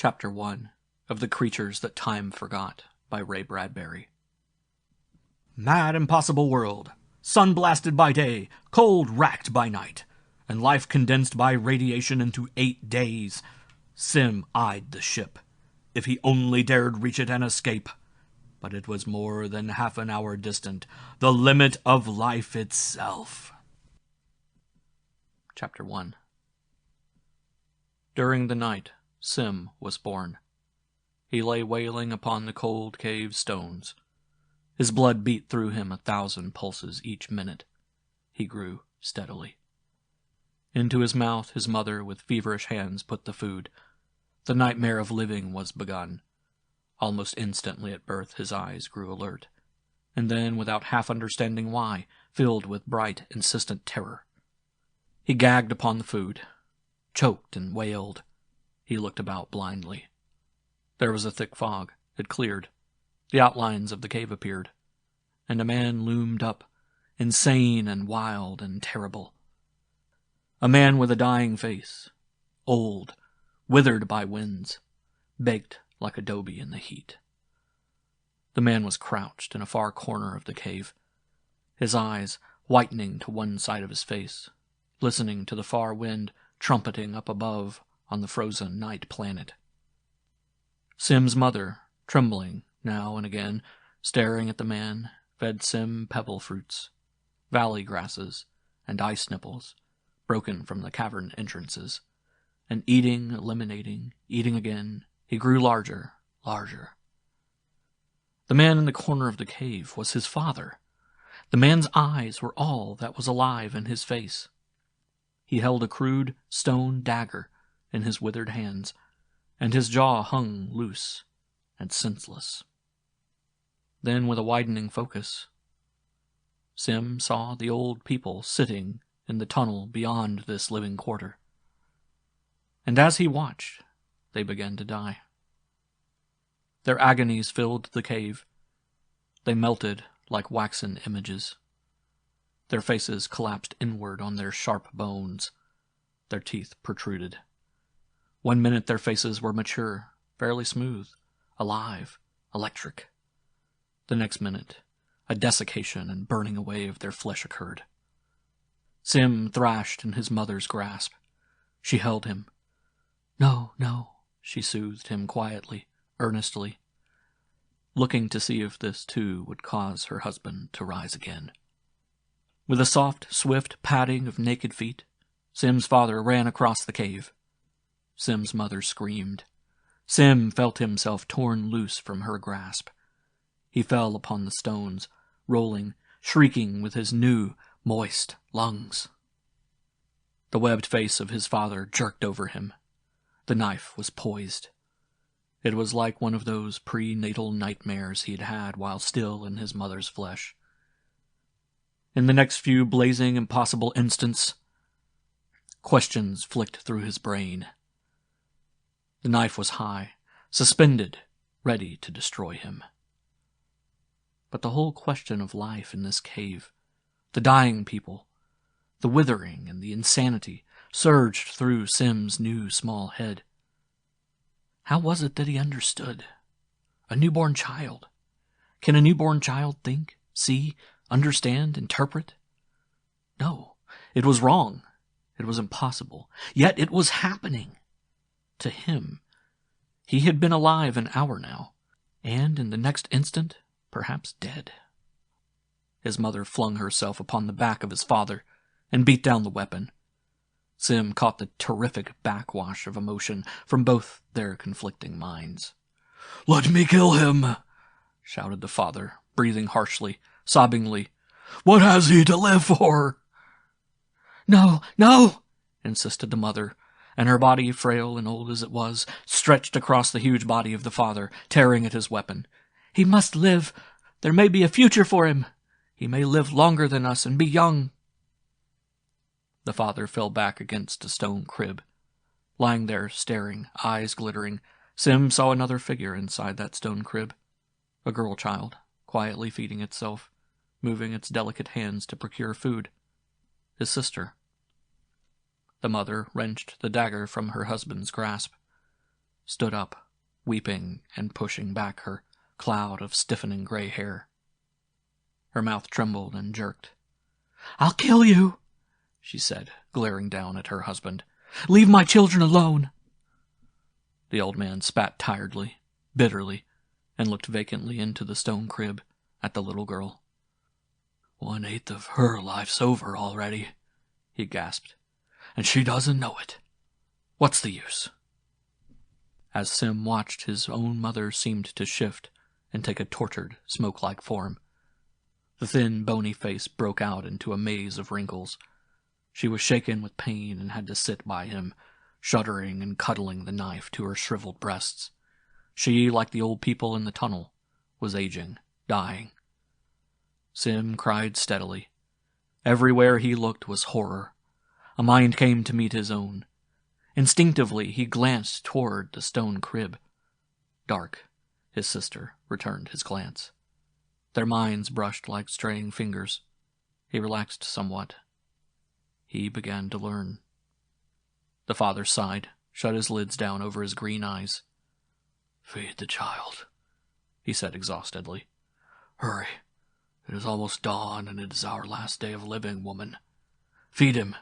Chapter 1 of The Creatures That Time Forgot by Ray Bradbury. Mad impossible world, sun-blasted by day, cold-wracked by night, and life condensed by radiation into 8 days. Sim eyed the ship. If he only dared reach it and escape. But it was more than half an hour distant, the limit of life itself. Chapter 1. During the night, Sim was born. He lay wailing upon the cold cave stones. His blood beat through him 1,000 pulses each minute. He grew steadily. Into his mouth his mother with feverish hands put the food. The nightmare of living was begun. Almost instantly at birth his eyes grew alert, and then, without half understanding why, filled with bright, insistent terror. He gagged upon the food, choked and wailed. He looked about blindly. There was a thick fog. It cleared. The outlines of the cave appeared, and a man loomed up, insane and wild and terrible. A man with a dying face, old, withered by winds, baked like adobe in the heat. The man was crouched in a far corner of the cave, his eyes whitening to one side of his face, listening to the far wind trumpeting up above on the frozen night planet. Sim's mother, trembling now and again, staring at the man, fed Sim pebble fruits, valley grasses, and ice nipples, broken from the cavern entrances, and eating, eliminating, eating again, he grew larger, larger. The man in the corner of the cave was his father. The man's eyes were all that was alive in his face. He held a crude stone dagger in his withered hands, and his jaw hung loose and senseless. Then, with a widening focus, Sim saw the old people sitting in the tunnel beyond this living quarter. And as he watched, they began to die. Their agonies filled the cave. They melted like waxen images. Their faces collapsed inward on their sharp bones. Their teeth protruded. 1 minute their faces were mature, fairly smooth, alive, electric. The next minute, a desiccation and burning away of their flesh occurred. Sim thrashed in his mother's grasp. She held him. "No, no," she soothed him quietly, earnestly, looking to see if this too would cause her husband to rise again. With a soft, swift padding of naked feet, Sim's father ran across the cave. Sim's mother screamed. Sim felt himself torn loose from her grasp. He fell upon the stones, rolling, shrieking with his new, moist lungs. The webbed face of his father jerked over him. The knife was poised. It was like one of those prenatal nightmares he had had while still in his mother's flesh. In the next few blazing, impossible instants, questions flicked through his brain. The knife was high, suspended, ready to destroy him. But the whole question of life in this cave, the dying people, the withering and the insanity, surged through Sim's new small head. How was it that he understood? A newborn child. Can a newborn child think, see, understand, interpret? No, it was wrong. It was impossible. Yet it was happening. To him. He had been alive an hour now, and in the next instant, perhaps dead. His mother flung herself upon the back of his father and beat down the weapon. Sim caught the terrific backwash of emotion from both their conflicting minds. "Let me kill him!" shouted the father, breathing harshly, sobbingly. "What has he to live for?" "No, no!" insisted the mother, and her body, frail and old as it was, stretched across the huge body of the father, tearing at his weapon. "He must live. There may be a future for him. He may live longer than us and be young." The father fell back against a stone crib. Lying there, staring, eyes glittering, Sim saw another figure inside that stone crib. A girl child, quietly feeding itself, moving its delicate hands to procure food. His sister. The mother wrenched the dagger from her husband's grasp. stood up, weeping and pushing back her cloud of stiffening gray hair. Her mouth trembled and jerked. "I'll kill you," she said, glaring down at her husband. "Leave my children alone." The old man spat tiredly, bitterly, and looked vacantly into the stone crib at the little girl. "1/8 of her life's over already," he gasped, "and she doesn't know it. What's the use?" As Sim watched, his own mother seemed to shift and take a tortured, smoke-like form. The thin, bony face broke out into a maze of wrinkles. She was shaken with pain and had to sit by him, shuddering and cuddling the knife to her shriveled breasts. She, like the old people in the tunnel, was aging, dying. Sim cried steadily. Everywhere he looked was horror. A mind came to meet his own. Instinctively, he glanced toward the stone crib. Dark, his sister, returned his glance. Their minds brushed like straying fingers. He relaxed somewhat. He began to learn. The father sighed, shut his lids down over his green eyes. "Feed the child," he said exhaustedly. "Hurry. It is almost dawn, and it is our last day of living, woman. Feed him.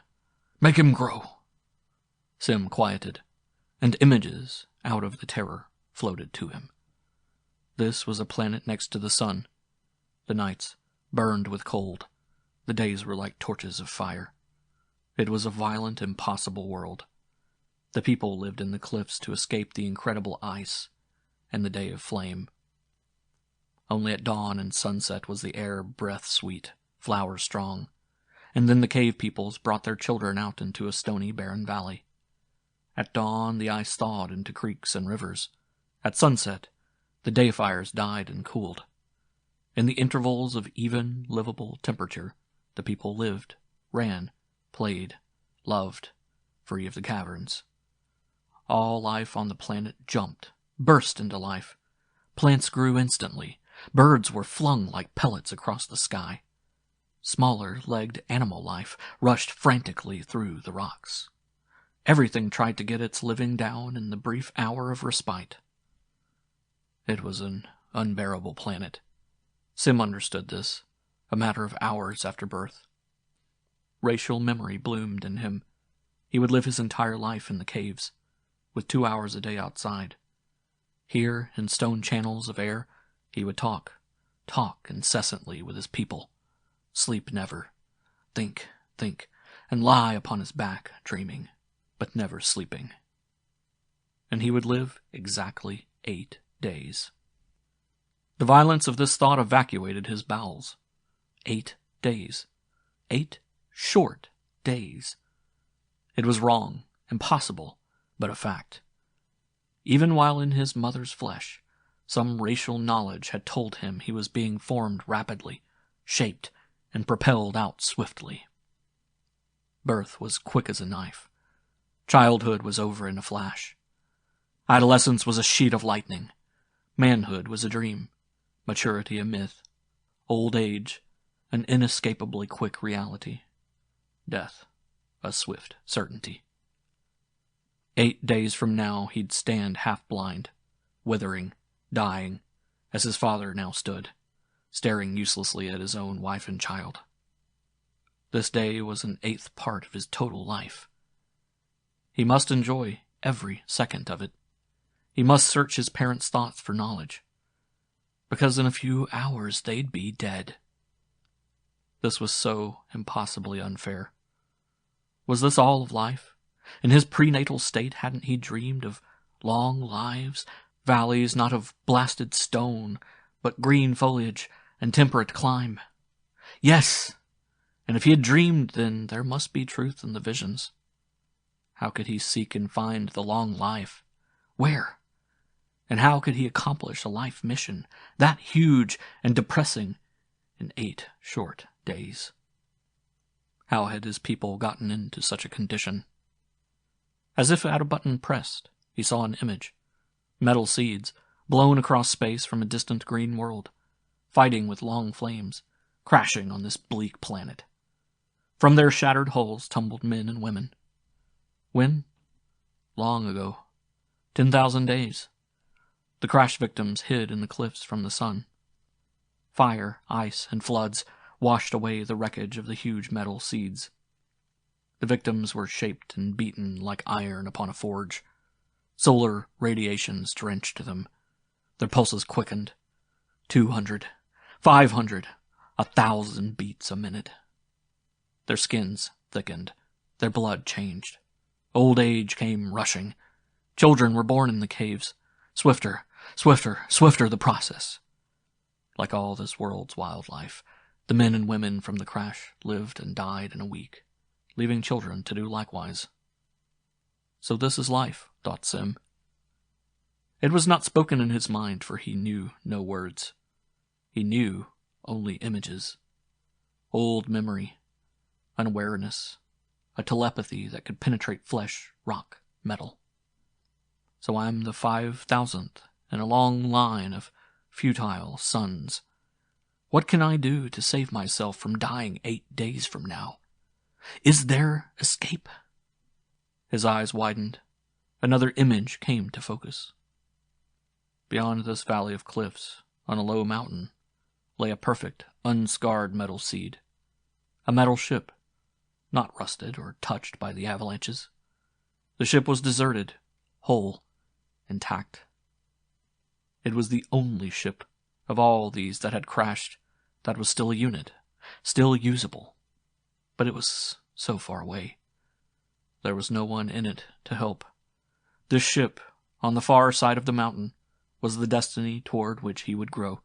Make him grow." Sim quieted, and images out of the terror floated to him. This was a planet next to the sun. The nights burned with cold. The days were like torches of fire. It was a violent, impossible world. The people lived in the cliffs to escape the incredible ice and the day of flame. Only at dawn and sunset was the air breath-sweet, flower-strong, and then the cave peoples brought their children out into a stony, barren valley. At dawn, the ice thawed into creeks and rivers. At sunset, the day fires died and cooled. In the intervals of even, livable temperature, the people lived, ran, played, loved, free of the caverns. All life on the planet jumped, burst into life. Plants grew instantly. Birds were flung like pellets across the sky. Smaller-legged animal life rushed frantically through the rocks. Everything tried to get its living down in the brief hour of respite. It was an unbearable planet. Sim understood this, a matter of hours after birth. Racial memory bloomed in him. He would live his entire life in the caves, with 2 hours a day outside. Here, in stone channels of air, he would talk incessantly with his people. Sleep never. Think, and lie upon his back, dreaming, but never sleeping. And he would live exactly 8 days. The violence of this thought evacuated his bowels. 8 days. 8 short days. It was wrong, impossible, but a fact. Even while in his mother's flesh, some racial knowledge had told him he was being formed rapidly, shaped, and propelled out swiftly. Birth was quick as a knife. Childhood was over in a flash. Adolescence was a sheet of lightning. Manhood was a dream. Maturity a myth. Old age, an inescapably quick reality. Death, a swift certainty. 8 days from now he'd stand half-blind, withering, dying, as his father now stood, staring uselessly at his own wife and child. This day was an 1/8 part of his total life. He must enjoy every second of it. He must search his parents' thoughts for knowledge, because in a few hours they'd be dead. This was so impossibly unfair. Was this all of life? In his prenatal state, hadn't he dreamed of long lives, valleys not of blasted stone, but green foliage and temperate clime? Yes! And if he had dreamed, then there must be truth in the visions. How could he seek and find the long life? Where? And how could he accomplish a life mission that huge and depressing in 8 short days? How had his people gotten into such a condition? As if at a button pressed, he saw an image. Metal seeds, blown across space from a distant green world, fighting with long flames, crashing on this bleak planet. From their shattered hulls tumbled men and women. When? Long ago. 10,000 days. The crash victims hid in the cliffs from the sun. Fire, ice, and floods washed away the wreckage of the huge metal seeds. The victims were shaped and beaten like iron upon a forge. Solar radiations drenched them. Their pulses quickened. 200, 500, 1,000 beats a minute. Their skins thickened. Their blood changed. Old age came rushing. Children were born in the caves. Swifter, swifter, swifter the process. Like all this world's wildlife, the men and women from the crash lived and died in a week, leaving children to do likewise. So this is life, thought Sim. It was not spoken in his mind, for he knew no words. He knew only images. Old memory, unawareness, a telepathy that could penetrate flesh, rock, metal. So I'm the 5,000th in a long line of futile sons. What can I do to save myself from dying 8 days from now? Is there escape? His eyes widened. Another image came to focus. Beyond this valley of cliffs, on a low mountain, lay a perfect, unscarred metal seed. A metal ship, not rusted or touched by the avalanches. The ship was deserted, whole, intact. It was the only ship of all these that had crashed that was still a unit, still usable. But it was so far away. There was no one in it to help. This ship, on the far side of the mountain, was the destiny toward which he would grow.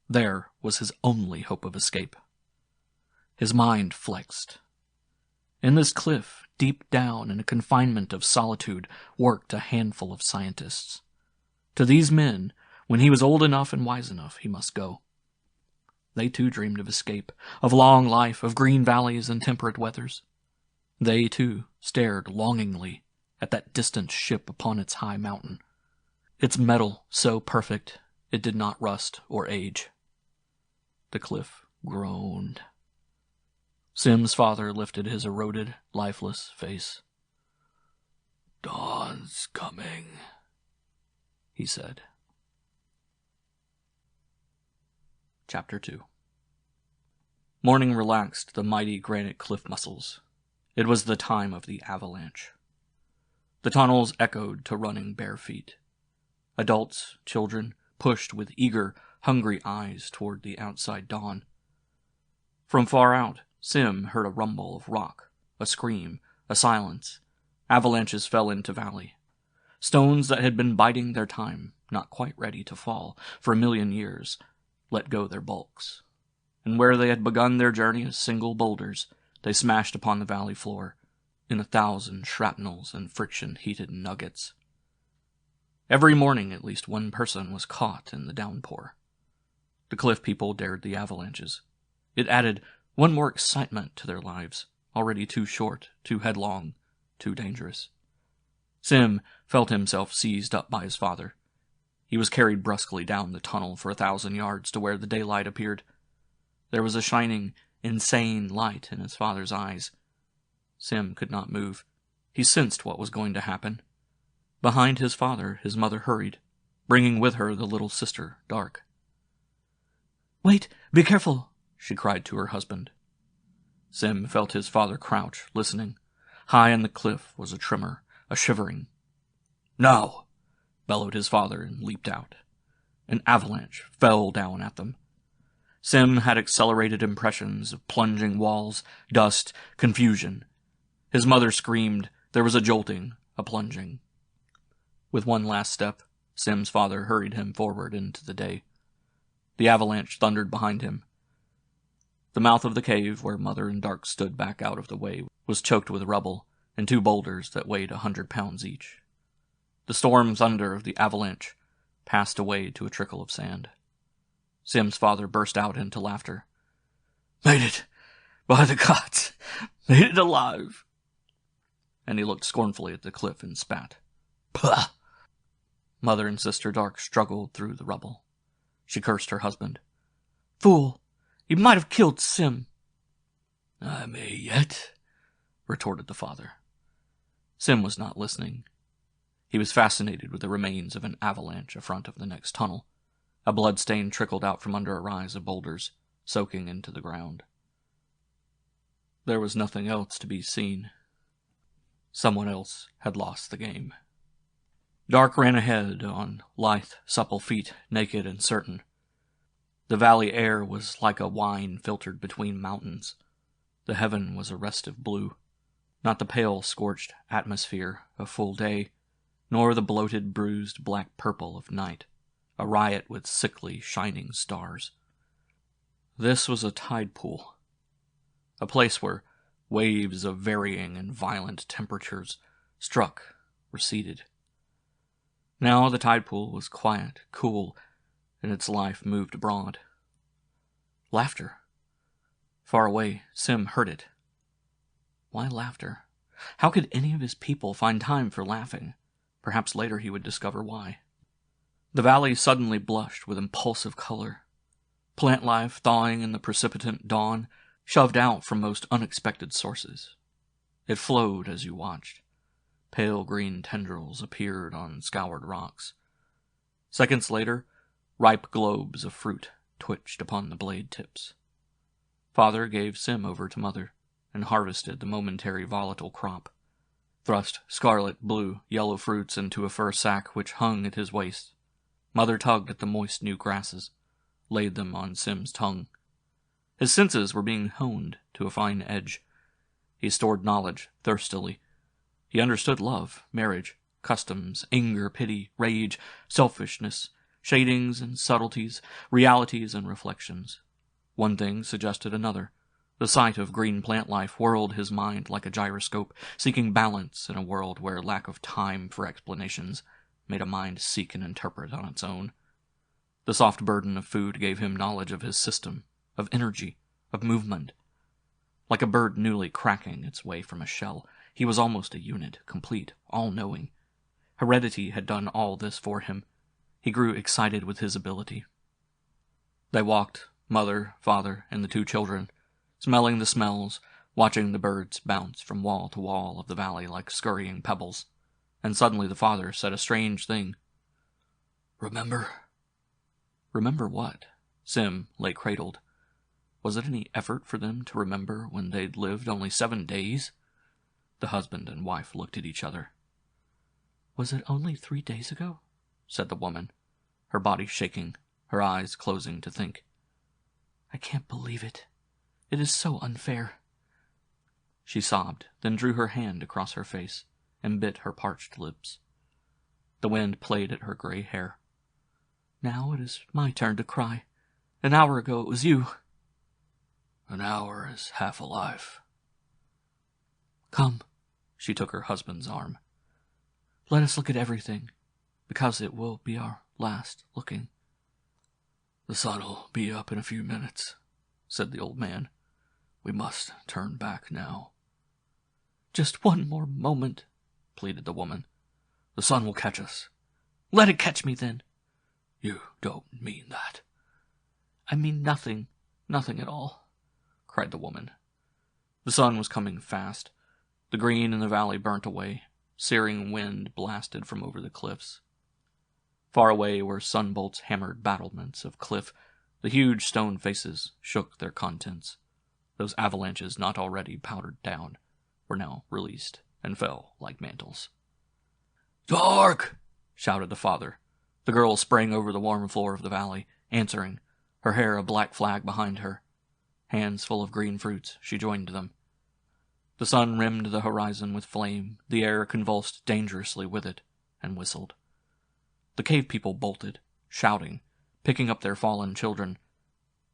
There was his only hope of escape. His mind flexed. In this cliff, deep down in a confinement of solitude, worked a handful of scientists. To these men, when he was old enough and wise enough, he must go. They too dreamed of escape, of long life, of green valleys and temperate weathers. They too stared longingly at that distant ship upon its high mountain, its metal so perfect it did not rust or age. The cliff groaned. Sim's father lifted his eroded, lifeless face. "Dawn's coming," he said. Chapter 2. Morning relaxed the mighty granite cliff muscles. It was the time of the avalanche. The tunnels echoed to running bare feet. Adults, children, pushed with eager, hungry eyes toward the outside dawn. From far out, Sim heard a rumble of rock, a scream, a silence. Avalanches fell into valley. Stones that had been biding their time, not quite ready to fall, for 1,000,000 years, let go their bulks. And where they had begun their journey as single boulders, they smashed upon the valley floor, in 1,000 shrapnels and friction-heated nuggets. Every morning at least one person was caught in the downpour. The cliff people dared the avalanches. It added one more excitement to their lives, already too short, too headlong, too dangerous. Sim felt himself seized up by his father. He was carried brusquely down the tunnel for 1,000 yards to where the daylight appeared. There was a shining, insane light in his father's eyes. Sim could not move. He sensed what was going to happen. Behind his father, his mother hurried, bringing with her the little sister, Dark. "Wait, be careful," she cried to her husband. Sim felt his father crouch, listening. High on the cliff was a tremor, a shivering. "No!" bellowed his father and leaped out. An avalanche fell down at them. Sim had accelerated impressions of plunging walls, dust, confusion. His mother screamed. There was a jolting, a plunging. With one last step, Sim's father hurried him forward into the day. The avalanche thundered behind him. The mouth of the cave, where Mother and Dark stood back out of the way, was choked with rubble and 2 boulders that weighed 100 pounds each. The storm thunder of the avalanche passed away to a trickle of sand. Sim's father burst out into laughter. "Made it! By the gods! Made it alive!" And he looked scornfully at the cliff and spat. "Pah!" Mother and Sister Dark struggled through the rubble. She cursed her husband. "Fool! You might have killed Sim." "I may yet," retorted the father. Sim was not listening. He was fascinated with the remains of an avalanche in front of the next tunnel. A blood stain trickled out from under a rise of boulders, soaking into the ground. There was nothing else to be seen. Someone else had lost the game. Dark ran ahead on lithe, supple feet, naked and certain. The valley air was like a wine filtered between mountains. The heaven was a restive blue, not the pale, scorched atmosphere of full day, nor the bloated, bruised black purple of night, a riot with sickly, shining stars. This was a tide pool, a place where waves of varying and violent temperatures struck, receded. Now the tide pool was quiet, cool, and its life moved abroad. Laughter. Far away, Sim heard it. Why laughter? How could any of his people find time for laughing? Perhaps later he would discover why. The valley suddenly blushed with impulsive color. Plant life, thawing in the precipitant dawn, shoved out from most unexpected sources. It flowed as you watched. Pale green tendrils appeared on scoured rocks. Seconds later, ripe globes of fruit twitched upon the blade tips. Father gave Sim over to Mother, and harvested the momentary volatile crop, thrust scarlet, blue, yellow fruits into a fur sack which hung at his waist. Mother tugged at the moist new grasses, laid them on Sim's tongue. His senses were being honed to a fine edge. He stored knowledge thirstily. He understood love, marriage, customs, anger, pity, rage, selfishness, shadings and subtleties, realities and reflections. One thing suggested another. The sight of green plant life whirled his mind like a gyroscope, seeking balance in a world where lack of time for explanations made a mind seek and interpret on its own. The soft burden of food gave him knowledge of his system, of energy, of movement. Like a bird newly cracking its way from a shell, he was almost a unit, complete, all-knowing. Heredity had done all this for him. He grew excited with his ability. They walked, Mother, Father, and the two children, smelling the smells, watching the birds bounce from wall to wall of the valley like scurrying pebbles. And suddenly the father said a strange thing. "Remember?" Remember what? Sim lay cradled. Was it any effort for them to remember when they'd lived only 7 days? The husband and wife looked at each other. "Was it only 3 days ago?" said the woman, her body shaking, her eyes closing to think. "I can't believe it. It is so unfair." She sobbed, then drew her hand across her face and bit her parched lips. The wind played at her gray hair. "Now it is my turn to cry. An hour ago it was you." "An hour is half a life." "Come." She took her husband's arm. "Let us look at everything, because it will be our last looking." "The sun'll be up in a few minutes," said the old man. "We must turn back now." "Just one more moment," pleaded the woman. "The sun will catch us." "Let it catch me, then." "You don't mean that." "I mean nothing, nothing at all," cried the woman. The sun was coming fast. The green in the valley burnt away. Searing wind blasted from over the cliffs. Far away where sunbolts hammered battlements of cliff, the huge stone faces shook their contents. Those avalanches not already powdered down were now released and fell like mantles. "Dark!" shouted the father. The girl sprang over the warm floor of the valley, answering, her hair a black flag behind her. Hands full of green fruits, she joined them. The sun rimmed the horizon with flame, the air convulsed dangerously with it, and whistled. The cave people bolted, shouting, picking up their fallen children,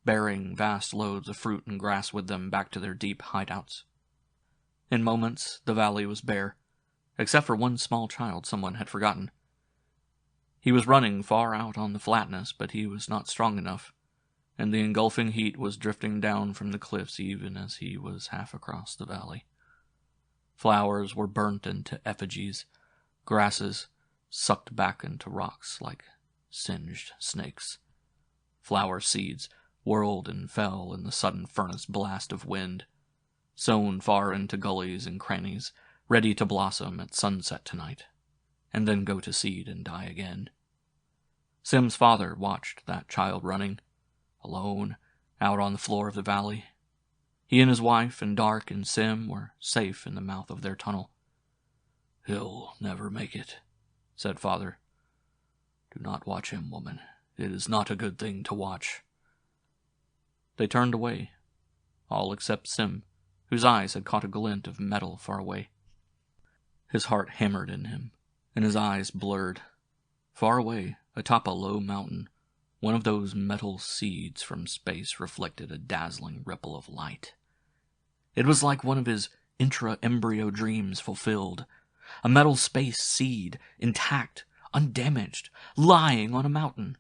bearing vast loads of fruit and grass with them back to their deep hideouts. In moments, the valley was bare, except for one small child someone had forgotten. He was running far out on the flatness, but he was not strong enough, and the engulfing heat was drifting down from the cliffs even as he was half across the valley. Flowers were burnt into effigies, grasses sucked back into rocks like singed snakes. Flower seeds whirled and fell in the sudden furnace blast of wind, sown far into gullies and crannies, ready to blossom at sunset tonight. and then go to seed and die again. Sim's father watched that child running, alone, out on the floor of the valley. He and his wife and Dark and Sim were safe in the mouth of their tunnel. "He'll never make it," said Father. "Do not watch him, woman. It is not a good thing to watch." They turned away, all except Sim, whose eyes had caught a glint of metal far away. His heart hammered in him, and his eyes blurred. Far away, atop a low mountain, one of those metal seeds from space reflected a dazzling ripple of light. It was like one of his intra-embryo dreams fulfilled. A metal space seed, intact, undamaged, lying on a mountain.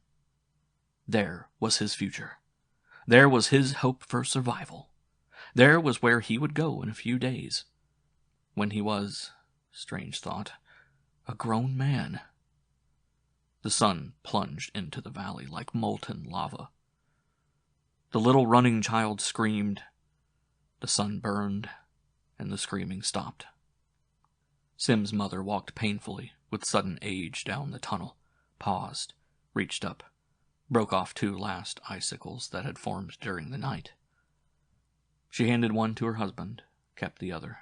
There was his future. There was his hope for survival. There was where he would go in a few days. When he was, strange thought, a grown man. The sun plunged into the valley like molten lava. The little running child screamed. The sun burned, and the screaming stopped. Sim's mother walked painfully, with sudden age, down the tunnel, paused, reached up, broke off 2 last icicles that had formed during the night. She handed one to her husband, kept the other.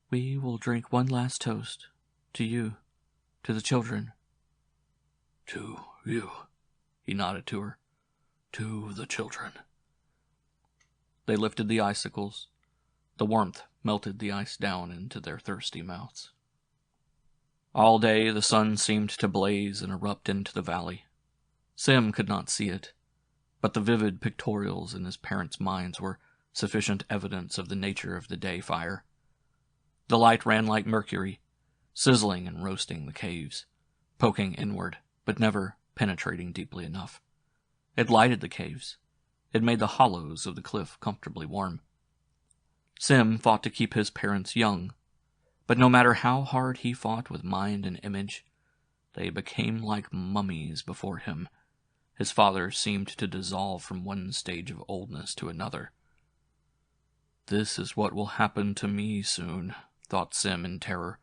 "We will drink one last toast, to you, to the children." "To you," he nodded to her. "To the children." They lifted the icicles. The warmth melted the ice down into their thirsty mouths. All day the sun seemed to blaze and erupt into the valley. Sim could not see it, but the vivid pictorials in his parents' minds were sufficient evidence of the nature of the day fire. The light ran like mercury, sizzling and roasting the caves, poking inward, but never penetrating deeply enough. It lighted the caves. It made the hollows of the cliff comfortably warm. Sim fought to keep his parents young, but no matter how hard he fought with mind and image, they became like mummies before him. His father seemed to dissolve from one stage of oldness to another. "This is what will happen to me soon," thought Sim in terror.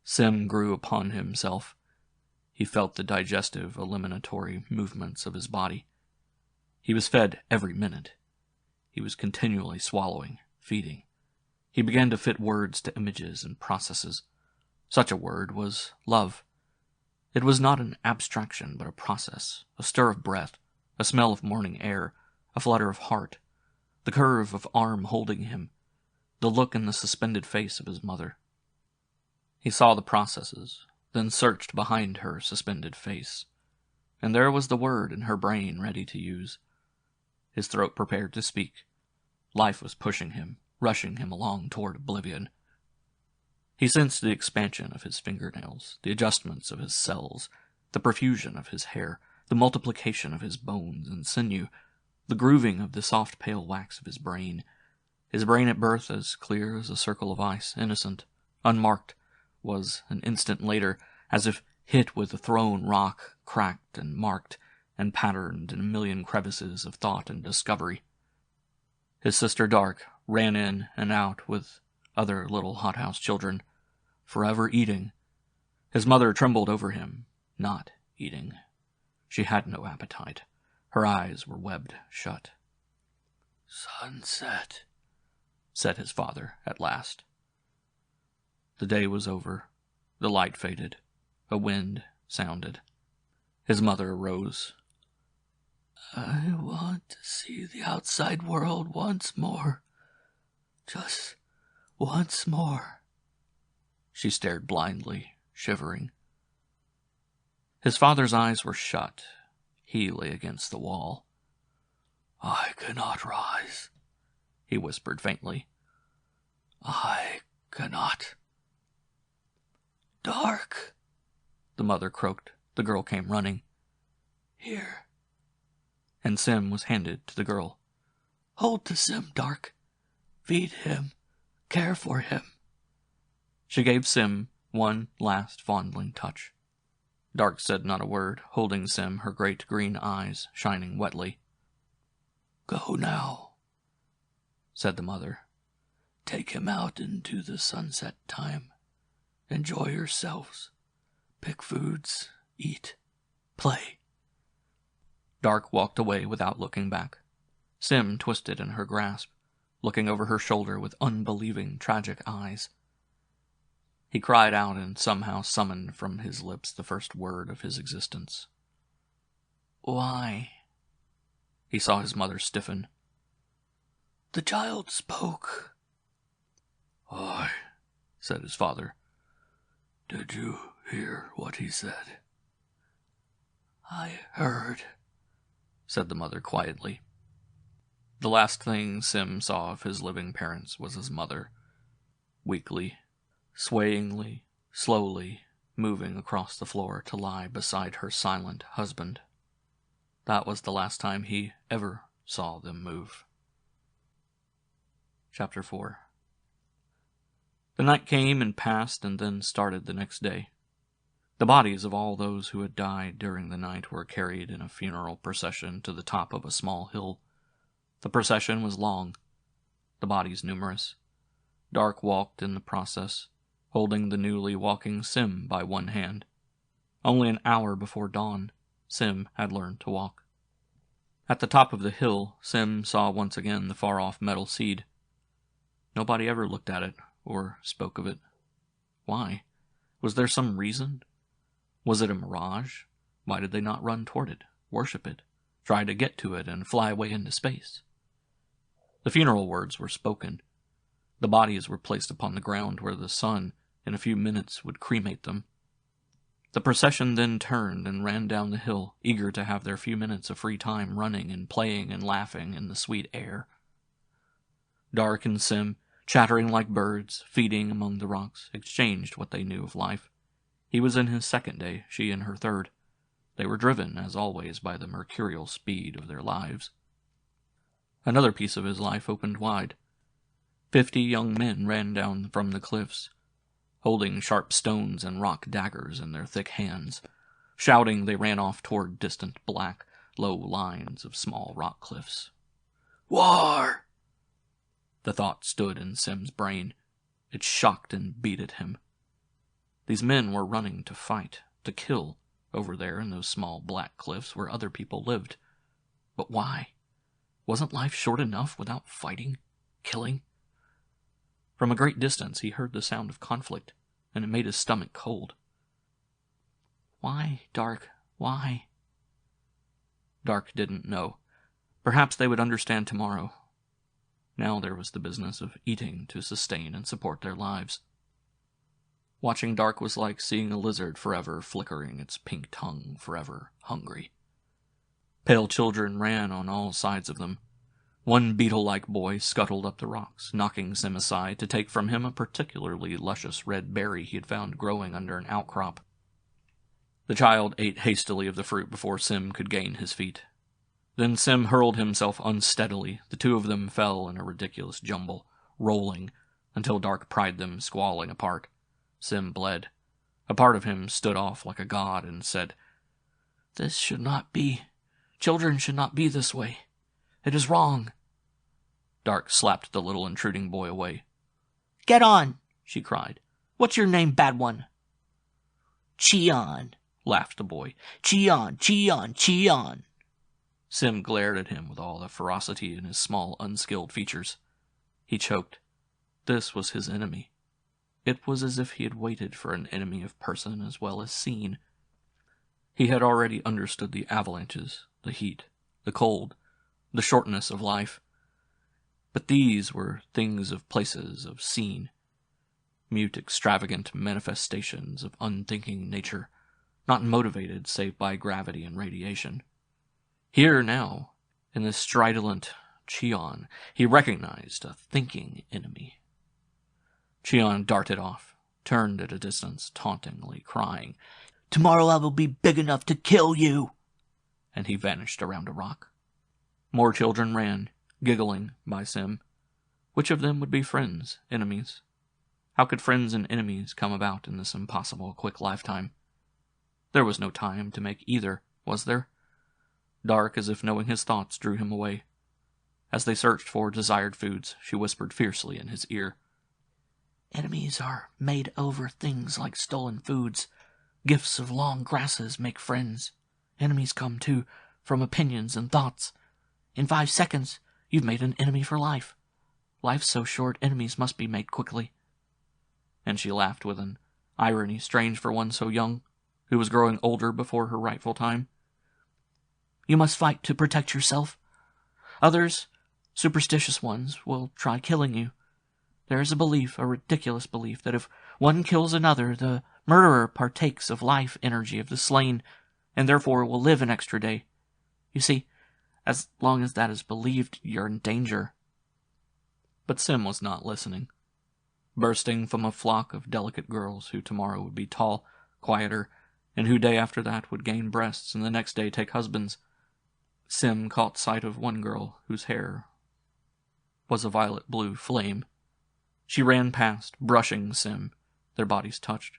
Sim grew upon himself. He felt the digestive, eliminatory movements of his body. He was fed every minute. He was continually swallowing, feeding. He began to fit words to images and processes. Such a word was love. It was not an abstraction, but a process, a stir of breath, a smell of morning air, a flutter of heart, the curve of arm holding him, the look in the suspended face of his mother. He saw the processes, then searched behind her suspended face, and there was the word in her brain ready to use. His throat prepared to speak. Life was pushing him, rushing him along toward oblivion. He sensed the expansion of his fingernails, the adjustments of his cells, the profusion of his hair, the multiplication of his bones and sinew, the grooving of the soft pale wax of his brain. His brain at birth as clear as a circle of ice, innocent, unmarked, was an instant later, as if hit with a thrown rock, cracked and marked, and patterned in a million crevices of thought and discovery. His sister Dark ran in and out with other little hothouse children, forever eating. His mother trembled over him, not eating. She had no appetite. Her eyes were webbed shut. "Sunset," said his father at last. The day was over. The light faded. A wind sounded. His mother arose. "I want to see the outside world once more. Just once more." She stared blindly, shivering. His father's eyes were shut. He lay against the wall. "I cannot rise," he whispered faintly. "I cannot." "Dark," the mother croaked. The girl came running. "Here." And Sim was handed to the girl. "Hold to Sim, Dark. Feed him. Care for him." She gave Sim one last fondling touch. Dark said not a word, holding Sim, her great green eyes shining wetly. "Go now," said the mother. "Take him out into the sunset time. Enjoy yourselves. Pick foods, eat, play. Dark walked away without looking back. Sim twisted in her grasp, looking over her shoulder with unbelieving, tragic eyes. He cried out and somehow summoned from his lips the first word of his existence. Why? He saw his mother stiffen. The child spoke. Aye, said his father. Did you hear what he said? I heard, said the mother quietly. The last thing Sim saw of his living parents was his mother, weakly, swayingly, slowly moving across the floor to lie beside her silent husband. That was the last time he ever saw them move. Chapter 4. The night came and passed and then started the next day. The bodies of all those who had died during the night were carried in a funeral procession to the top of a small hill. The procession was long, the bodies numerous. Dark walked in the process, holding the newly walking Sim by one hand. Only an hour before dawn, Sim had learned to walk. At the top of the hill, Sim saw once again the far-off metal seed. Nobody ever looked at it, or spoke of it. Why? Was there some reason? Was it a mirage? Why did they not run toward it, worship it, try to get to it, and fly away into space? The funeral words were spoken. The bodies were placed upon the ground where the sun, in a few minutes, would cremate them. The procession then turned and ran down the hill, eager to have their few minutes of free time running and playing and laughing in the sweet air. Dark and Sim, chattering like birds, feeding among the rocks, exchanged what they knew of life. He was in his second day, she in her third. They were driven, as always, by the mercurial speed of their lives. Another piece of his life opened wide. 50 young men ran down from the cliffs, holding sharp stones and rock daggers in their thick hands. Shouting, they ran off toward distant black, low lines of small rock cliffs. War! The thought stood in Sim's brain. It shocked and beat at him. These men were running to fight, to kill, over there in those small black cliffs where other people lived. But why? Wasn't life short enough without fighting, killing? From a great distance he heard the sound of conflict, and it made his stomach cold. Why, Dark? Why? Dark didn't know. Perhaps they would understand tomorrow. Now there was the business of eating to sustain and support their lives. Watching Dark was like seeing a lizard forever flickering its pink tongue, forever hungry. Pale children ran on all sides of them. One beetle-like boy scuttled up the rocks, knocking Sim aside to take from him a particularly luscious red berry he had found growing under an outcrop. The child ate hastily of the fruit before Sim could gain his feet. Then Sim hurled himself unsteadily. The two of them fell in a ridiculous jumble, rolling, until Dark pried them squalling apart. Sim bled. A part of him stood off like a god and said, "This should not be. Children should not be this way. It is wrong." Dark slapped the little intruding boy away. "Get on," she cried. "What's your name, bad one?" "Cheon," laughed the boy. "Cheon, Cheon, Cheon." Sim glared at him with all the ferocity in his small, unskilled features. He choked. This was his enemy. It was as if he had waited for an enemy of person as well as scene. He had already understood the avalanches, the heat, the cold, the shortness of life. But these were things of places, of scene. Mute, extravagant manifestations of unthinking nature, not motivated save by gravity and radiation. Here now, in this stridulent Cheon, he recognized a thinking enemy. Cheon darted off, turned at a distance, tauntingly, crying, "Tomorrow I will be big enough to kill you!" And he vanished around a rock. More children ran, giggling by Sim. Which of them would be friends, enemies? How could friends and enemies come about in this impossible quick lifetime? There was no time to make either, was there? Dark, as if knowing his thoughts, drew him away. As they searched for desired foods, she whispered fiercely in his ear, Enemies are made over things like stolen foods. Gifts of long grasses make friends. Enemies come, too, from opinions and thoughts. In 5 seconds, you've made an enemy for life. Life's so short, enemies must be made quickly. And she laughed with an irony strange for one so young, who was growing older before her rightful time. You must fight to protect yourself. Others, superstitious ones, will try killing you. There is a belief, a ridiculous belief, that if one kills another, the murderer partakes of life energy of the slain, and therefore will live an extra day. You see, as long as that is believed, you're in danger. But Sim was not listening. Bursting from a flock of delicate girls who tomorrow would be tall, quieter, and who day after that would gain breasts and the next day take husbands, Sim caught sight of one girl whose hair was a violet blue flame. She ran past, brushing Sim. Their bodies touched.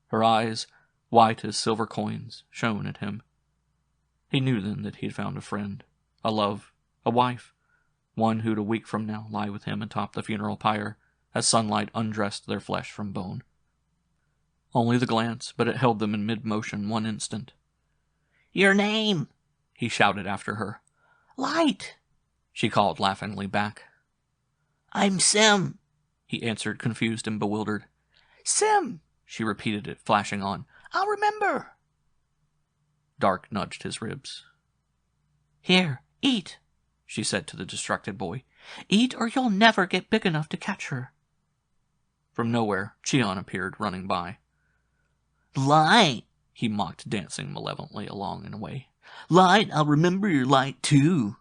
Her eyes, white as silver coins, shone at him. He knew then that he had found a friend, a love, a wife, one who'd a week from now lie with him atop the funeral pyre as sunlight undressed their flesh from bone. Only the glance, but it held them in mid-motion 1 instant. "Your name!" he shouted after her. "Light!" she called laughingly back. "I'm Sim," he answered, confused and bewildered. "Sim," she repeated it, flashing on. "I'll remember." Dark nudged his ribs. "Here, eat," she said to the distracted boy. "Eat, or you'll never get big enough to catch her." From nowhere, Cheon appeared, running by. "Light," he mocked, dancing malevolently along and away. "Light, I'll remember your light, too."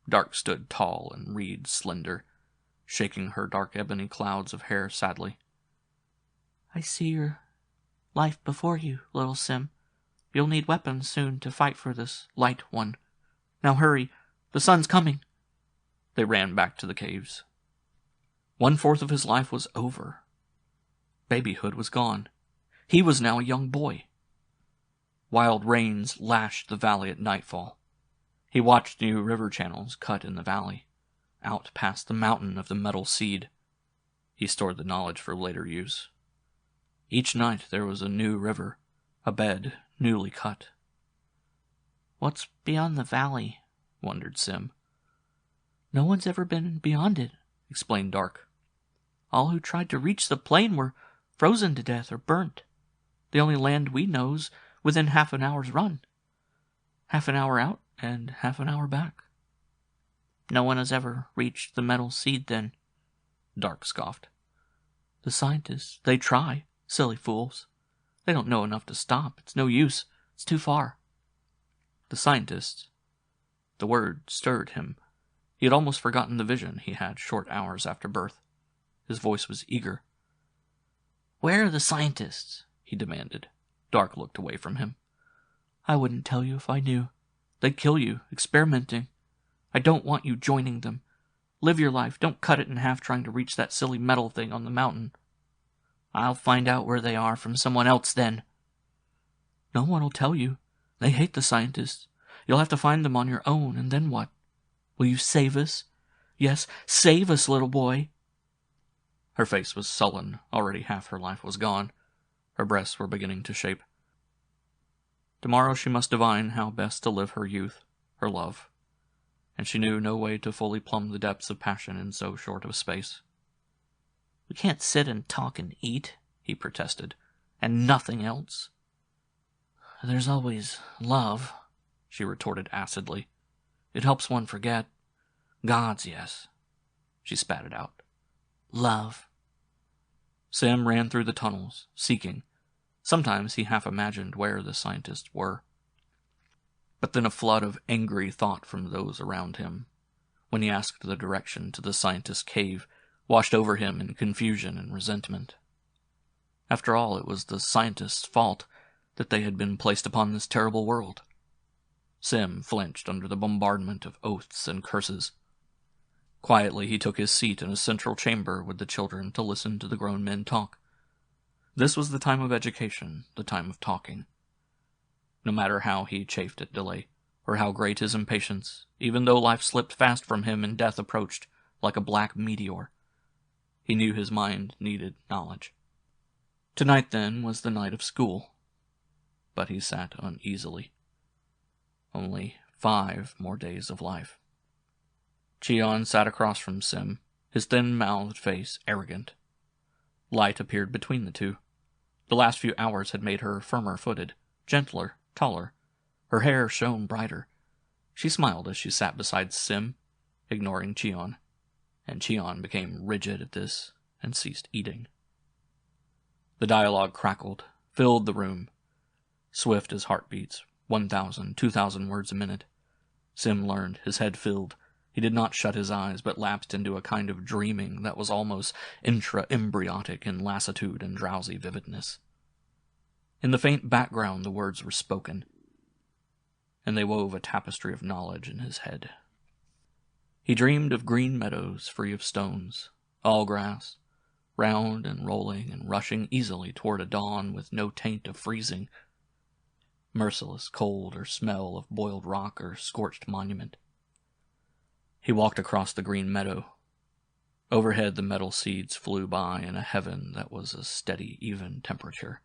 Dark stood tall and Reed slender, shaking her dark ebony clouds of hair sadly. "I see your life before you, little Sim. You'll need weapons soon to fight for this light one. Now hurry, the sun's coming." They ran back to the caves. 1/4 of his life was over. Babyhood was gone. He was now a young boy. Wild rains lashed the valley at nightfall. He watched new river channels cut in the valley, out past the mountain of the metal seed. He stored the knowledge for later use. Each night there was a new river, a bed newly cut. "What's beyond the valley?" wondered Sim. "No one's ever been beyond it," explained Dark. "All who tried to reach the plain were frozen to death or burnt. The only land we know's within half an hour's run. Half an hour out and half an hour back." "No one has ever reached the metal seed, then?" Dark scoffed. "The scientists, they try, silly fools. They don't know enough to stop. It's no use. It's too far." The scientists. The word stirred him. He had almost forgotten the vision he had short hours after birth. His voice was eager. "Where are the scientists?" he demanded. Dark looked away from him. "I wouldn't tell you if I knew. They'd kill you, experimenting. I don't want you joining them. Live your life. Don't cut it in half trying to reach that silly metal thing on the mountain." "I'll find out where they are from someone else, then." "No one will tell you. They hate the scientists. You'll have to find them on your own, and then what? Will you save us? Yes, save us, little boy." Her face was sullen. Already half her life was gone. Her breasts were beginning to shape. Tomorrow she must divine how best to live her youth, her love. And she knew no way to fully plumb the depths of passion in so short of space. "We can't sit and talk and eat," he protested, "and nothing else." "There's always love," she retorted acidly. "It helps one forget. Gods, yes." She spat it out. "Love." Sim ran through the tunnels, seeking. Sometimes he half imagined where the scientists were. But then a flood of angry thought from those around him, when he asked the direction to the scientist's cave, washed over him in confusion and resentment. After all, it was the scientist's fault that they had been placed upon this terrible world. Sim flinched under the bombardment of oaths and curses. Quietly he took his seat in a central chamber with the children to listen to the grown men talk. This was the time of education, the time of talking. No matter how he chafed at delay, or how great his impatience, even though life slipped fast from him and death approached like a black meteor, He knew his mind needed knowledge. Tonight, then, was the night of school. But he sat uneasily. Only 5 more days of life. Cheon sat across from Sim, his thin-mouthed face arrogant. Light appeared between the two. The last few hours had made her firmer-footed, gentler, taller. Her hair shone brighter. She smiled as she sat beside Sim, ignoring Cheon, and Cheon became rigid at this and ceased eating. The dialogue crackled, filled the room, swift as heartbeats, 1,000, 2,000 words a minute. Sim learned, his head filled. He did not shut his eyes, but lapsed into a kind of dreaming that was almost intra-embryotic in lassitude and drowsy vividness. In the faint background the words were spoken, and they wove a tapestry of knowledge in his head. He dreamed of green meadows free of stones, all grass, round and rolling and rushing easily toward a dawn with no taint of freezing, merciless cold or smell of boiled rock or scorched monument. He walked across the green meadow. Overhead the metal seeds flew by in a heaven that was a steady, even temperature.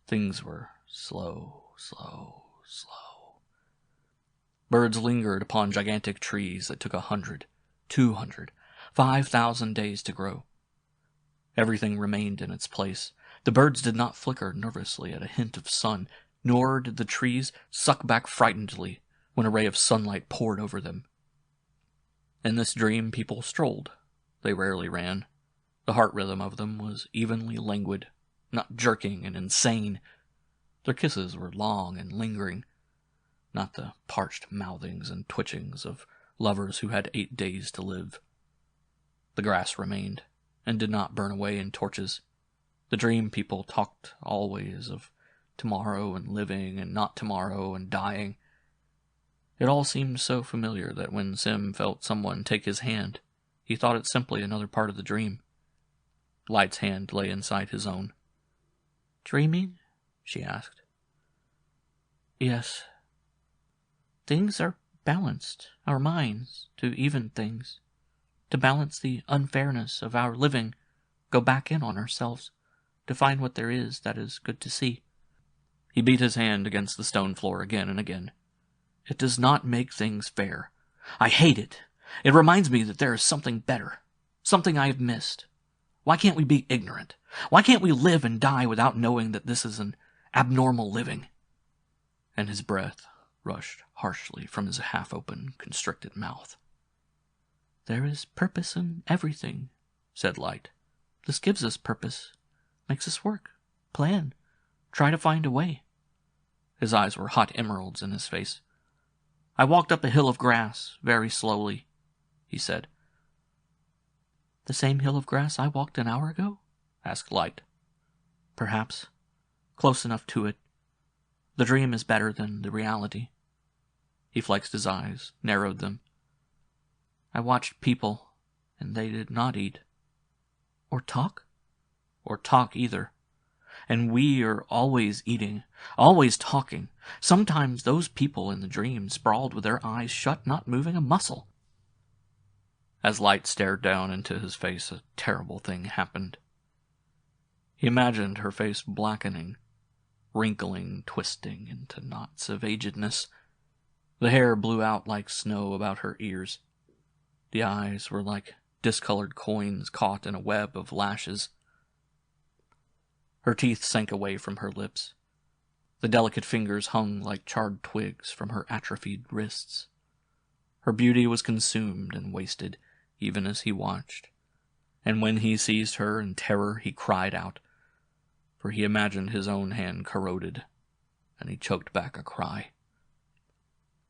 Things were slow, slow, slow. Birds lingered upon gigantic trees that took 100, 200, 5,000 days to grow. Everything remained in its place. The birds did not flicker nervously at a hint of sun, nor did the trees suck back frightenedly when a ray of sunlight poured over them. In this dream people strolled. They rarely ran. The heart rhythm of them was evenly languid, not jerking and insane. Their kisses were long and lingering, not the parched mouthings and twitchings of lovers who had 8 days to live. The grass remained, and did not burn away in torches. The dream people talked always of tomorrow and living and not tomorrow and dying. It all seemed so familiar that when Sim felt someone take his hand, he thought it simply another part of the dream. Light's hand lay inside his own. "Dreaming?" she asked. "Yes. Things are balanced, our minds, to even things, to balance the unfairness of our living, go back in on ourselves, to find what there is that is good to see." He beat his hand against the stone floor again and again. "It does not make things fair. I hate it. It reminds me that there is something better, something I have missed. Why can't we be ignorant? Why can't we live and die without knowing that this is an abnormal living?" And his breath rushed harshly from his half-open, constricted mouth. "There is purpose in everything," said Light. "This gives us purpose, makes us work, plan, try to find a way." His eyes were hot emeralds in his face. "I walked up a hill of grass, very slowly," he said. "The same hill of grass I walked an hour ago?" asked Light. "Perhaps. Close enough to it. The dream is better than the reality." He flexed his eyes, narrowed them. "I watched people, and they did not eat. Or talk? Or talk either. And we are always eating, always talking. Sometimes those people in the dream sprawled with their eyes shut, not moving a muscle." As Light stared down into his face, a terrible thing happened. He imagined her face blackening, wrinkling, twisting into knots of agedness. The hair blew out like snow about her ears. The eyes were like discolored coins caught in a web of lashes. Her teeth sank away from her lips. The delicate fingers hung like charred twigs from her atrophied wrists. Her beauty was consumed and wasted, even as he watched. And when he seized her in terror, he cried out, for he imagined his own hand corroded, and he choked back a cry.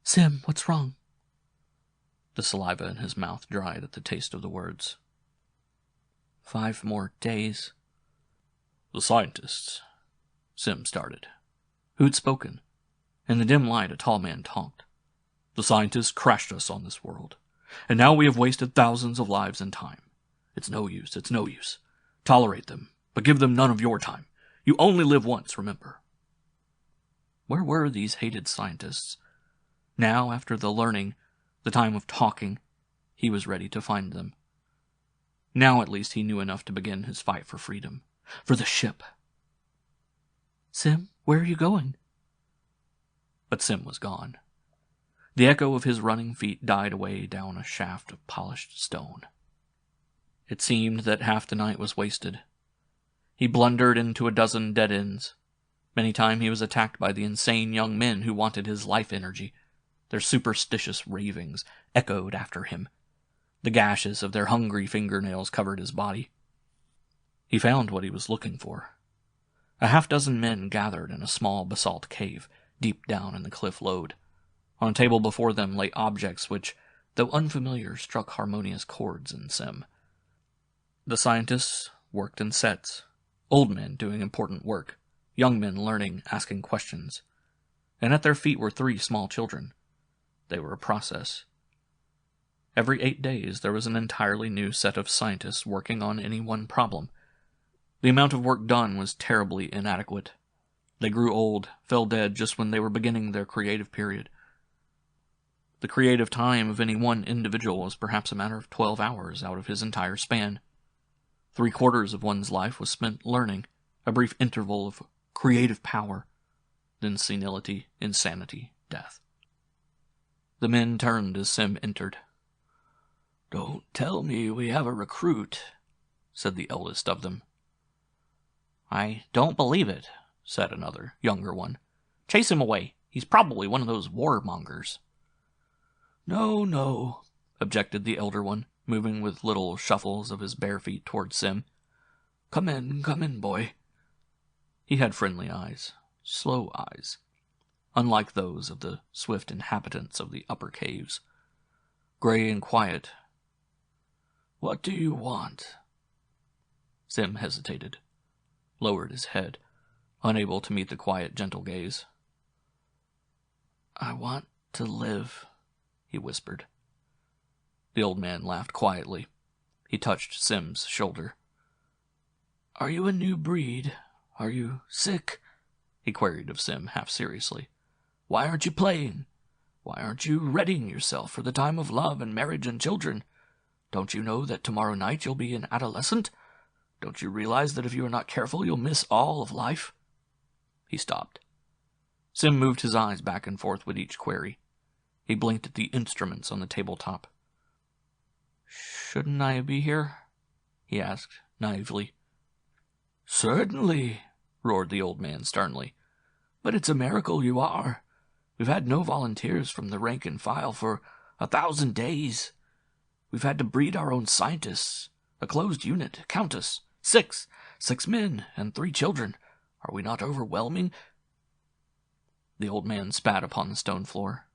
"Sim, what's wrong?" The saliva in his mouth dried at the taste of the words. 5 more days. "The scientists," Sim started. Who'd spoken? In the dim light, a tall man talked. "The scientists crashed us on this world, and now we have wasted thousands of lives and time. It's no use, it's no use. Tolerate them, but give them none of your time. You only live once, remember." Where were these hated scientists? Now, after the learning, the time of talking, he was ready to find them. Now at least he knew enough to begin his fight for freedom. For the ship. "Sim, where are you going?" But Sim was gone. The echo of his running feet died away down a shaft of polished stone. It seemed that half the night was wasted. He blundered into a dozen dead ends. Many times he was attacked by the insane young men who wanted his life energy. Their superstitious ravings echoed after him. The gashes of their hungry fingernails covered his body. He found what he was looking for. A half-dozen men gathered in a small basalt cave, deep down in the cliff lode. On a table before them lay objects which, though unfamiliar, struck harmonious chords in Sim. The scientists worked in sets, old men doing important work, young men learning, asking questions. And at their feet were 3 small children. They were a process. Every 8 days there was an entirely new set of scientists working on any one problem. The amount of work done was terribly inadequate. They grew old, fell dead just when they were beginning their creative period. The creative time of any one individual was perhaps a matter of 12 hours out of his entire span. 3/4 of one's life was spent learning, a brief interval of creative power, then senility, insanity, death. The men turned as Sim entered. "Don't tell me we have a recruit," said the eldest of them. "I don't believe it," said another, younger one. "Chase him away. He's probably one of those warmongers." "No, no," objected the elder one, moving with little shuffles of his bare feet toward Sim. Come in, boy." He had friendly eyes, slow eyes, unlike those of the swift inhabitants of the upper caves. Gray and quiet. "What do you want?" Sim hesitated, lowered his head, unable to meet the quiet, gentle gaze. "I want to live," he whispered. The old man laughed quietly. He touched Sim's shoulder. "Are you a new breed? Are you sick?" he queried of Sim, half seriously. "Why aren't you playing? Why aren't you readying yourself for the time of love and marriage and children? Don't you know that tomorrow night you'll be an adolescent? Don't you realize that if you are not careful, you'll miss all of life?" He stopped. Sim moved his eyes back and forth with each query. He blinked at the instruments on the tabletop. "Shouldn't I be here?" he asked, naively. "Certainly," roared the old man sternly. "But it's a miracle you are. We've had no volunteers from the rank and file for 1,000 days. We've had to breed our own scientists. A closed unit. Count us. 6. 6 men and 3 children. Are we not overwhelming?" The old man spat upon the stone floor.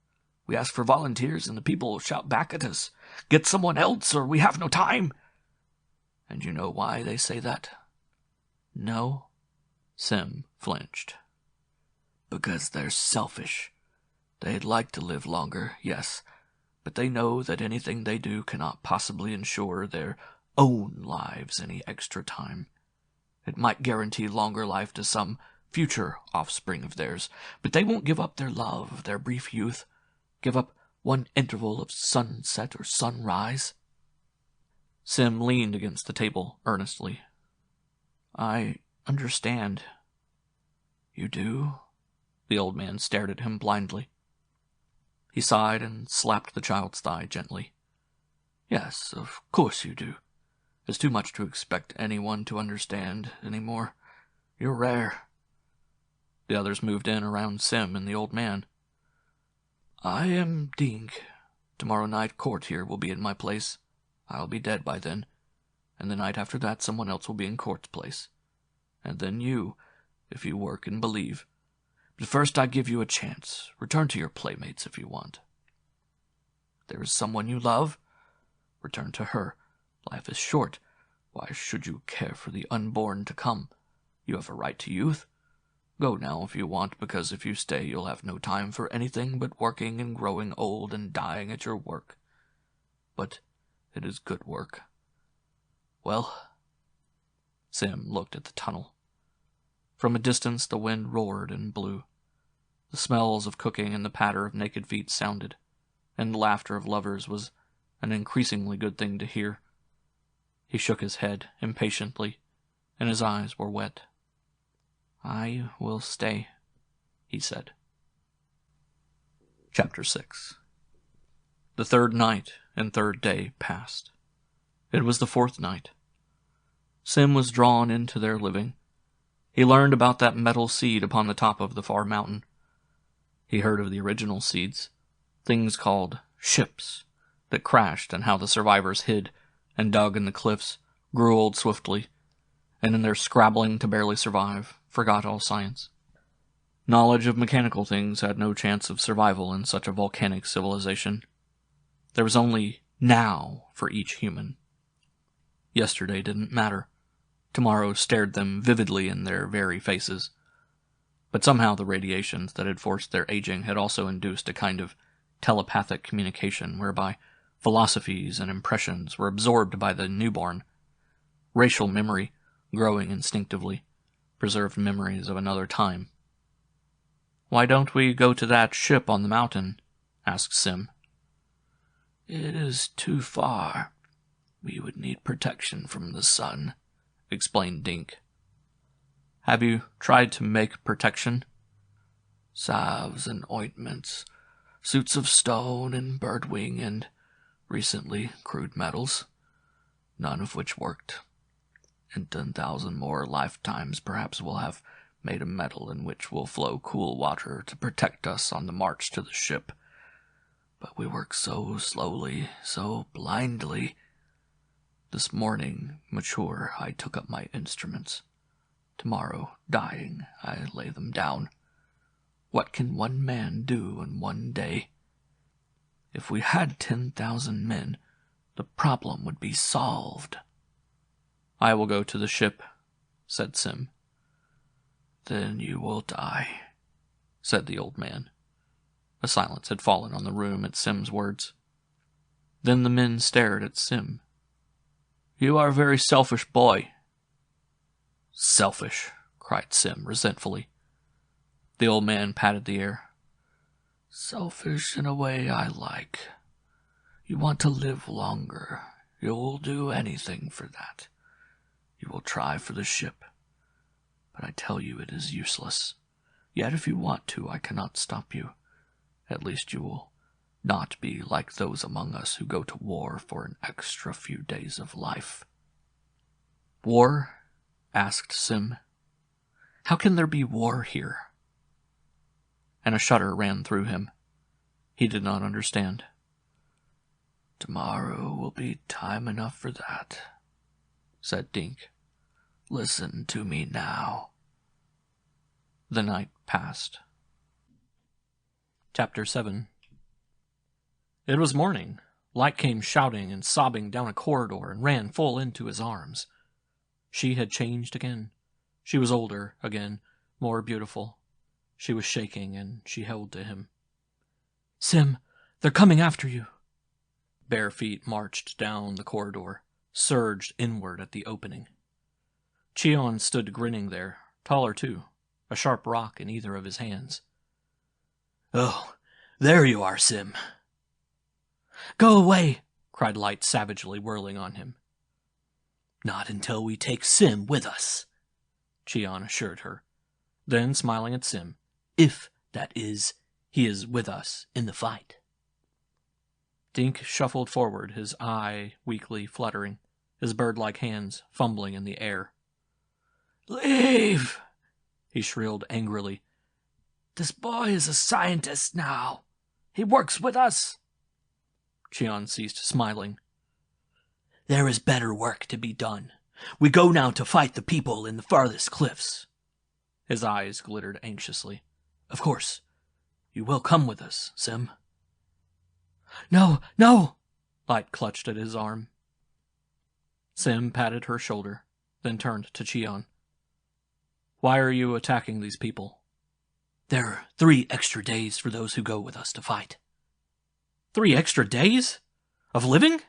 "We ask for volunteers and the people shout back at us. Get someone else or we have no time." "And you know why they say that?" "No." Sim flinched. "Because they're selfish. They'd like to live longer, yes, but they know that anything they do cannot possibly ensure their own lives any extra time. It might guarantee longer life to some future offspring of theirs, but they won't give up their love, their brief youth, give up one interval of sunset or sunrise." Sim leaned against the table earnestly. "I understand." "You do?" The old man stared at him blindly. He sighed and slapped the child's thigh gently. "Yes, of course you do. It's too much to expect anyone to understand anymore. You're rare." The others moved in around Sim and the old man. "I am Dink. Tomorrow night court here will be in my place. I'll be dead by then. And the night after that someone else will be in court's place. And then you, if you work and believe. But first I give you a chance. Return to your playmates if you want. There is someone you love. Return to her. Life is short. Why should you care for the unborn to come? You have a right to youth. Go now if you want, because if you stay you'll have no time for anything but working and growing old and dying at your work. But it is good work. Well?" Sim looked at the tunnel. From a distance the wind roared and blew. The smells of cooking and the patter of naked feet sounded, and the laughter of lovers was an increasingly good thing to hear. He shook his head impatiently, and his eyes were wet. "I will stay," he said. Chapter 6. The third night and third day passed. It was the fourth night. Sim was drawn into their living. He learned about that metal seed upon the top of the far mountain. He heard of the original seeds, things called ships, that crashed, and how the survivors hid and dug in the cliffs, grew old swiftly, and in their scrabbling to barely survive, forgot all science. Knowledge of mechanical things had no chance of survival in such a volcanic civilization. There was only now for each human. Yesterday didn't matter. Tomorrow stared them vividly in their very faces. But somehow the radiations that had forced their aging had also induced a kind of telepathic communication whereby philosophies and impressions were absorbed by the newborn. Racial memory, growing instinctively, preserved memories of another time. "Why don't we go to that ship on the mountain?" asked Sim. "It is too far. We would need protection from the sun," explained Dink. "Have you tried to make protection?" "Salves and ointments, suits of stone and birdwing, and, recently, crude metals, none of which worked. In 10,000 more lifetimes perhaps we'll have made a metal in which will flow cool water to protect us on the march to the ship. But we work so slowly, so blindly. This morning, mature, I took up my instruments. Tomorrow, dying, I lay them down. What can one man do in one day? If we had 10,000 men, the problem would be solved." "I will go to the ship," said Sim. "Then you will die," said the old man. A silence had fallen on the room at Sim's words. Then the men stared at Sim. "You are a very selfish boy." "Selfish," cried Sim resentfully. The old man patted the air. "Selfish in a way I like. You want to live longer. You'll do anything for that. You will try for the ship. But I tell you it is useless. Yet if you want to, I cannot stop you. At least you will not be like those among us who go to war for an extra few days of life." "War?" asked Sim. "How can there be war here?" And a shudder ran through him. He did not understand. "Tomorrow will be time enough for that," said Dink. "Listen to me now." The night passed. Chapter 7. It was morning. Light came shouting and sobbing down a corridor and ran full into his arms. She had changed again. She was older again, more beautiful. She was shaking, and she held to him. "Sim, they're coming after you." Bare feet marched down the corridor, surged inward at the opening. Cheon stood grinning there, taller too, a sharp rock in either of his hands. "Oh, there you are, Sim." "Go away," cried Light savagely, whirling on him. "Not until we take Sim with us," Cheon assured her. Then, smiling at Sim, "If, that is, he is with us in the fight." Dink shuffled forward, his eye weakly fluttering, his bird-like hands fumbling in the air. "Leave!" he shrilled angrily. "This boy is a scientist now. He works with us." Cheon ceased smiling. "There is better work to be done. We go now to fight the people in the farthest cliffs." His eyes glittered anxiously. "Of course, you will come with us, Sim." "No, no!" Light clutched at his arm. Sim patted her shoulder, then turned to Cheon. "Why are you attacking these people?" "There are 3 extra days for those who go with us to fight." 3 extra days? Of living?"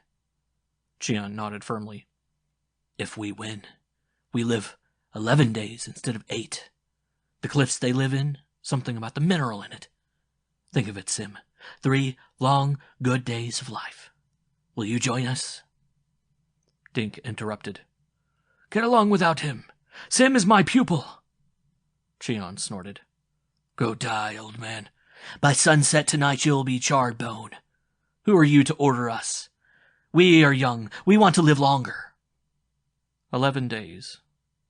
Cheon nodded firmly. "If we win, we live 11 days instead of 8. The cliffs they live in, something about the mineral in it. Think of it, Sim. 3 long, good days of life. Will you join us?" Dink interrupted. Get along without him. Sim is my pupil. Cheon snorted. Go die, old man. By sunset tonight you'll be charred bone. Who are you to order us? We are young. We want to live longer. 11 days.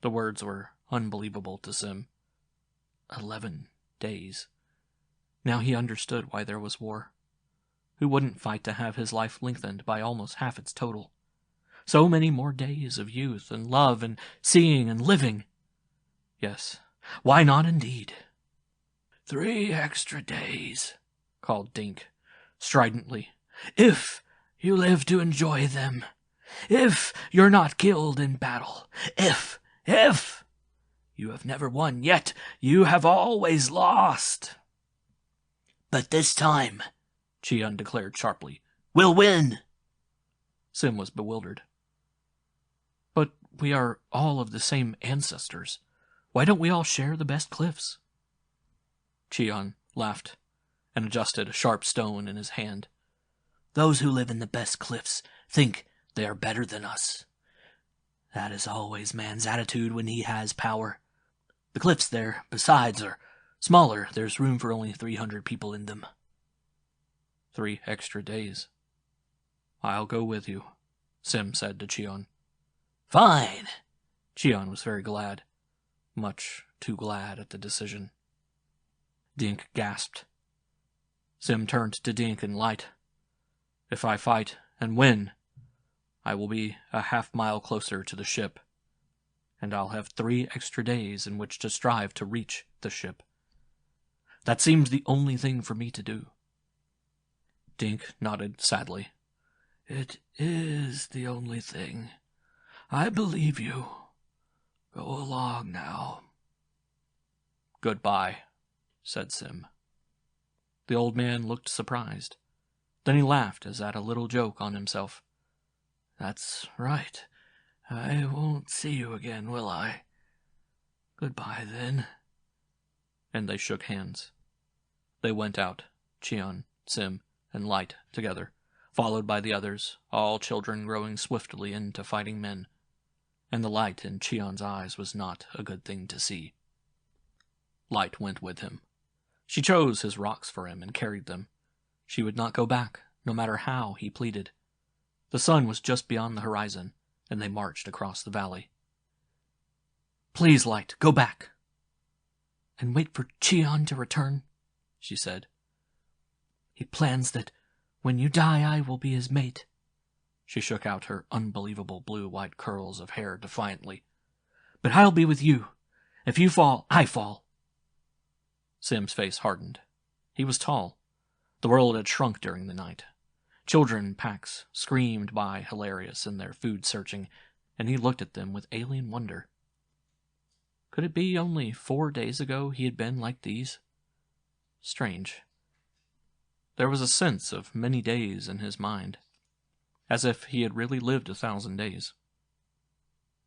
The words were unbelievable to Sim. 11 days. Now he understood why there was war. Who wouldn't fight to have his life lengthened by almost half its total? So many more days of youth and love and seeing and living. Yes, why not indeed? 3 extra days, called Dink, stridently. If you live to enjoy them. If you're not killed in battle. If. You have never won, yet you have always lost. But this time, Cheon declared sharply, we'll win. Sim was bewildered. But we are all of the same ancestors. Why don't we all share the best cliffs? Cheon laughed and adjusted a sharp stone in his hand. Those who live in the best cliffs think they are better than us. That is always man's attitude when he has power. The cliffs there, besides, are smaller. There's room for only 300 people in them. 3 extra days. I'll go with you, Sim said to Cheon. Fine. Cheon was very glad. Much too glad at the decision. Dink gasped. Sim turned to Dink and Light. If I fight and win, I will be a half-mile closer to the ship, and I'll have 3 extra days in which to strive to reach the ship. That seems the only thing for me to do. Dink nodded sadly. It is the only thing. I believe you. Go along now. Goodbye, said Sim. The old man looked surprised. Then he laughed as at a little joke on himself. That's right. I won't see you again, will I? Goodbye, then. And they shook hands. They went out, Cheon, Sim, and Light together, followed by the others, all children growing swiftly into fighting men. And the light in Cheon's eyes was not a good thing to see. Light went with him. She chose his rocks for him and carried them. She would not go back, no matter how he pleaded. The sun was just beyond the horizon, and they marched across the valley. Please, Light, go back. And wait for Cheon to return, she said. He plans that when you die I will be his mate. She shook out her unbelievable blue-white curls of hair defiantly. But I'll be with you. If you fall, I fall. Sim's face hardened. He was tall. The world had shrunk during the night. Children in packs screamed by hilarious in their food-searching, and he looked at them with alien wonder. Could it be only 4 days ago he had been like these? Strange. There was a sense of many days in his mind, as if he had really lived 1,000 days.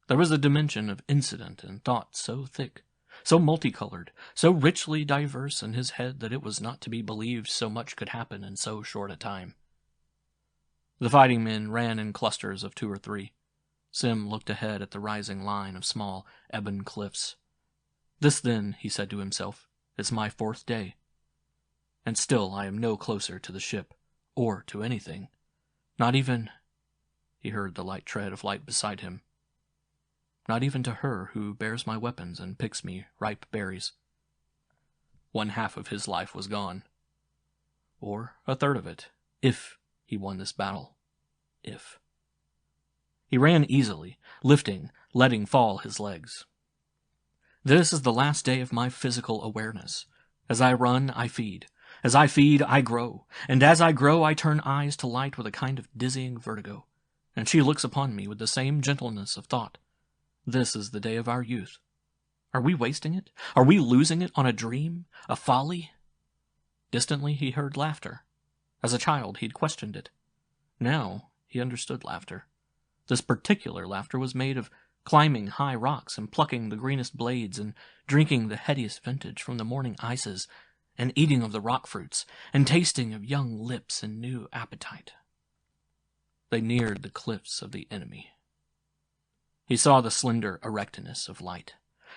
There was a dimension of incident and thought so thick, so multicolored, so richly diverse in his head that it was not to be believed so much could happen in so short a time. The fighting men ran in clusters of 2 or 3. Sim looked ahead at the rising line of small, ebon cliffs. This, then, he said to himself, is my 4th day. And still I am no closer to the ship, or to anything. Not even... He heard the light tread of Light beside him. Not even to her who bears my weapons and picks me ripe berries. 1/2 of his life was gone. Or 1/3 of it, if he won this battle. If. He ran easily, lifting, letting fall his legs. This is the last day of my physical awareness. As I run, I feed. As I feed, I grow. And as I grow, I turn eyes to Light with a kind of dizzying vertigo. And she looks upon me with the same gentleness of thought. This is the day of our youth. Are we wasting it? Are we losing it on a dream? A folly? Distantly he heard laughter. As a child he'd questioned it. Now he understood laughter. This particular laughter was made of climbing high rocks and plucking the greenest blades and drinking the headiest vintage from the morning ices and eating of the rock fruits and tasting of young lips and new appetite. They neared the cliffs of the enemy. He saw the slender erectness of Light,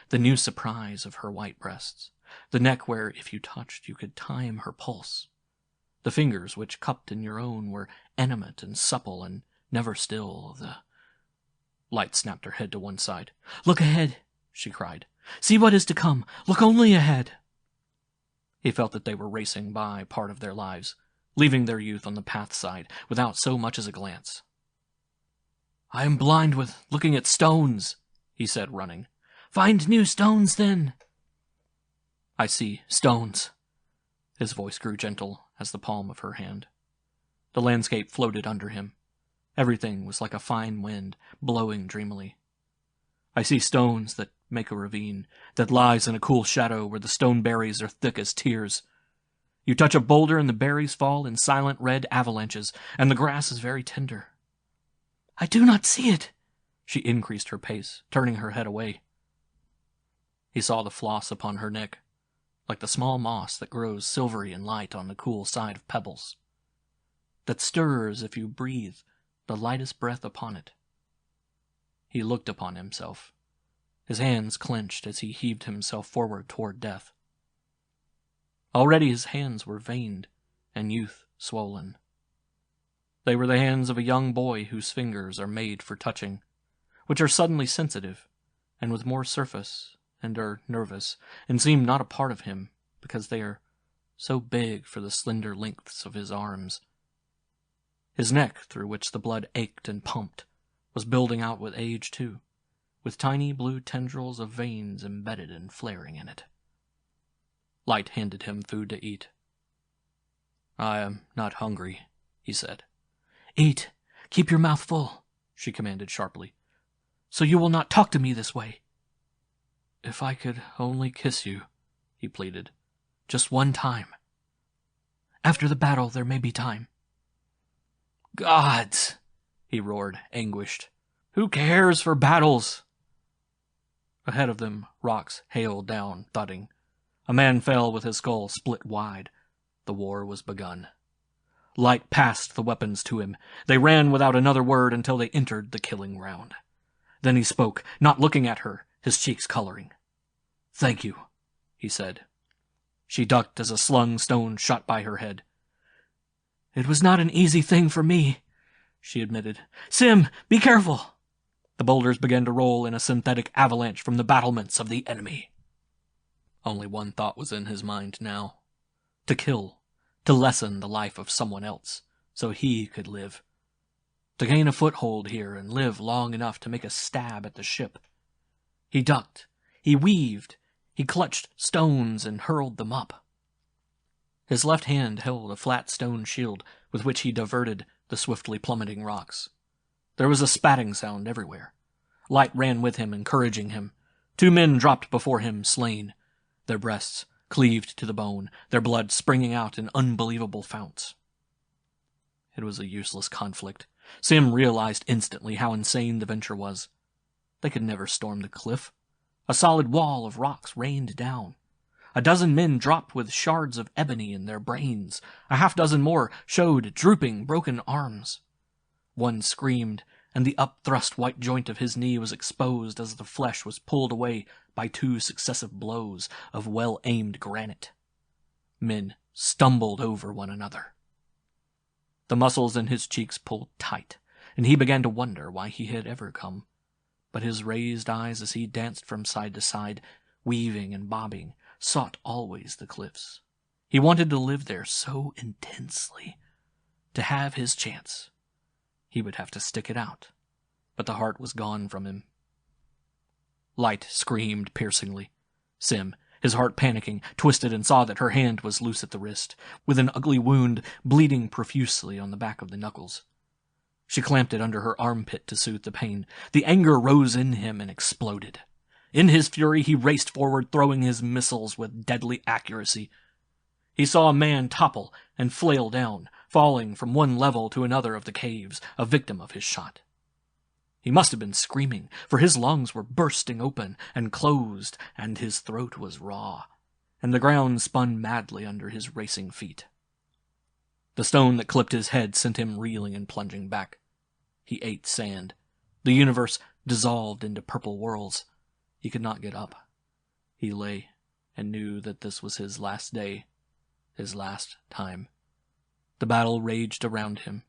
the new surprise of her white breasts, the neck where, if you touched, you could time her pulse. The fingers which cupped in your own were animate and supple and never still. Light snapped her head to one side. "Look ahead," she cried. "See what is to come. Look only ahead." He felt that they were racing by part of their lives, leaving their youth on the path side without so much as a glance. "I am blind with looking at stones," he said, running. "Find new stones, then." "I see stones." His voice grew gentle as the palm of her hand. The landscape floated under him. Everything was like a fine wind, blowing dreamily. "I see stones that make a ravine, that lies in a cool shadow where the stone berries are thick as tears. You touch a boulder and the berries fall in silent red avalanches, and the grass is very tender." "I do not see it." She increased her pace, turning her head away. He saw the floss upon her neck, like the small moss that grows silvery and light on the cool side of pebbles, that stirs if you breathe the lightest breath upon it. He looked upon himself. His hands clenched as he heaved himself forward toward death. Already his hands were veined and youth swollen. They were the hands of a young boy whose fingers are made for touching, which are suddenly sensitive, and with more surface, and are nervous, and seem not a part of him, because they are so big for the slender lengths of his arms. His neck, through which the blood ached and pumped, was building out with age, too, with tiny blue tendrils of veins embedded and flaring in it. Light handed him food to eat. "I am not hungry," he said. "Eat. Keep your mouth full," she commanded sharply, "so you will not talk to me this way." "If I could only kiss you," he pleaded. "Just one time." "After the battle there may be time." "Gods!" he roared, anguished. "Who cares for battles?" Ahead of them, rocks hailed down, thudding. A man fell with his skull split wide. The war was begun. Light passed the weapons to him. They ran without another word until they entered the killing round. Then he spoke, not looking at her, his cheeks coloring. "Thank you," he said. She ducked as a slung stone shot by her head. "It was not an easy thing for me," she admitted. "Sim, be careful!" The boulders began to roll in a synthetic avalanche from the battlements of the enemy. Only one thought was in his mind now. To kill, to lessen the life of someone else, so he could live. To gain a foothold here and live long enough to make a stab at the ship. He ducked, he weaved, he clutched stones and hurled them up. His left hand held a flat stone shield with which he diverted the swiftly plummeting rocks. There was a spatting sound everywhere. Light ran with him, encouraging him. 2 men dropped before him, slain, their breasts cleaved to the bone, their blood springing out in unbelievable founts. It was a useless conflict. Sim realized instantly how insane the venture was. They could never storm the cliff. A solid wall of rocks rained down. A dozen men dropped with shards of ebony in their brains. A half-dozen more showed drooping, broken arms. One screamed, and the upthrust white joint of his knee was exposed as the flesh was pulled away by 2 successive blows of well-aimed granite. Men stumbled over one another. The muscles in his cheeks pulled tight, and he began to wonder why he had ever come. But his raised eyes as he danced from side to side, weaving and bobbing, sought always the cliffs. He wanted to live there so intensely. To have his chance. He would have to stick it out. But the heart was gone from him. Light screamed piercingly. Sim, his heart panicking, twisted and saw that her hand was loose at the wrist, with an ugly wound bleeding profusely on the back of the knuckles. She clamped it under her armpit to soothe the pain. The anger rose in him and exploded. In his fury, he raced forward, throwing his missiles with deadly accuracy. He saw a man topple and flail down, falling from one level to another of the caves, a victim of his shot. He must have been screaming, for his lungs were bursting open and closed, and his throat was raw, and the ground spun madly under his racing feet. The stone that clipped his head sent him reeling and plunging back. He ate sand. The universe dissolved into purple whirls. He could not get up. He lay and knew that this was his last day, his last time. The battle raged around him.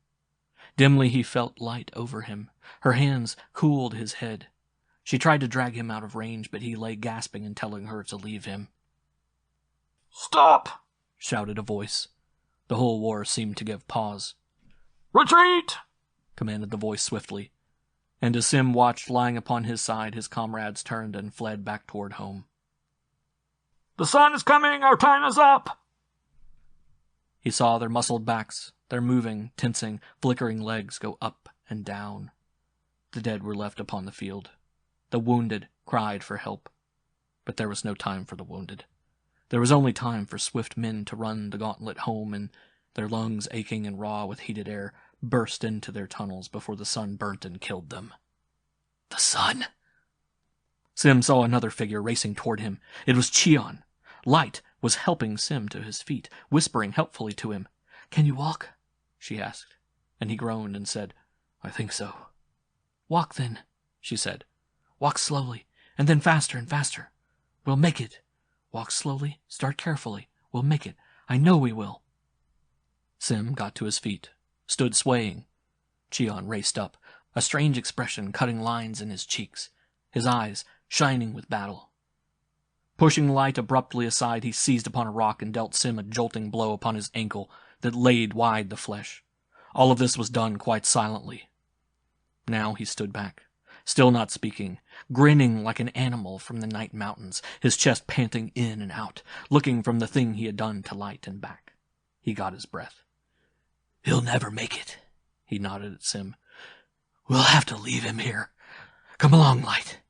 Dimly he felt light over him. Her hands cooled his head. She tried to drag him out of range, but he lay gasping and telling her to leave him. "Stop!" shouted a voice. The whole war seemed to give pause. "Retreat!" commanded the voice swiftly, and as Sim watched lying upon his side, his comrades turned and fled back toward home. "The sun is coming! Our time is up!" He saw their muscled backs, their moving, tensing, flickering legs go up and down. The dead were left upon the field. The wounded cried for help. But there was no time for the wounded. There was only time for swift men to run the gauntlet home, and their lungs aching and raw with heated air burst into their tunnels before the sun burnt and killed them. The sun! Sim saw another figure racing toward him. It was Cheon. Light was helping Sim to his feet, whispering helpfully to him. "Can you walk?" she asked, and he groaned and said, "I think so." "Walk then," she said. "Walk slowly, and then faster and faster. We'll make it. Walk slowly, start carefully. We'll make it. I know we will." Sim got to his feet, stood swaying. Cheon raced up, a strange expression cutting lines in his cheeks, his eyes shining with battle. Pushing Light abruptly aside, he seized upon a rock and dealt Sim a jolting blow upon his ankle that laid wide the flesh. All of this was done quite silently. Now he stood back, still not speaking, grinning like an animal from the night mountains, his chest panting in and out, looking from the thing he had done to Light and back. He got his breath. "He'll never make it," he nodded at Sim. "We'll have to leave him here. Come along, Light."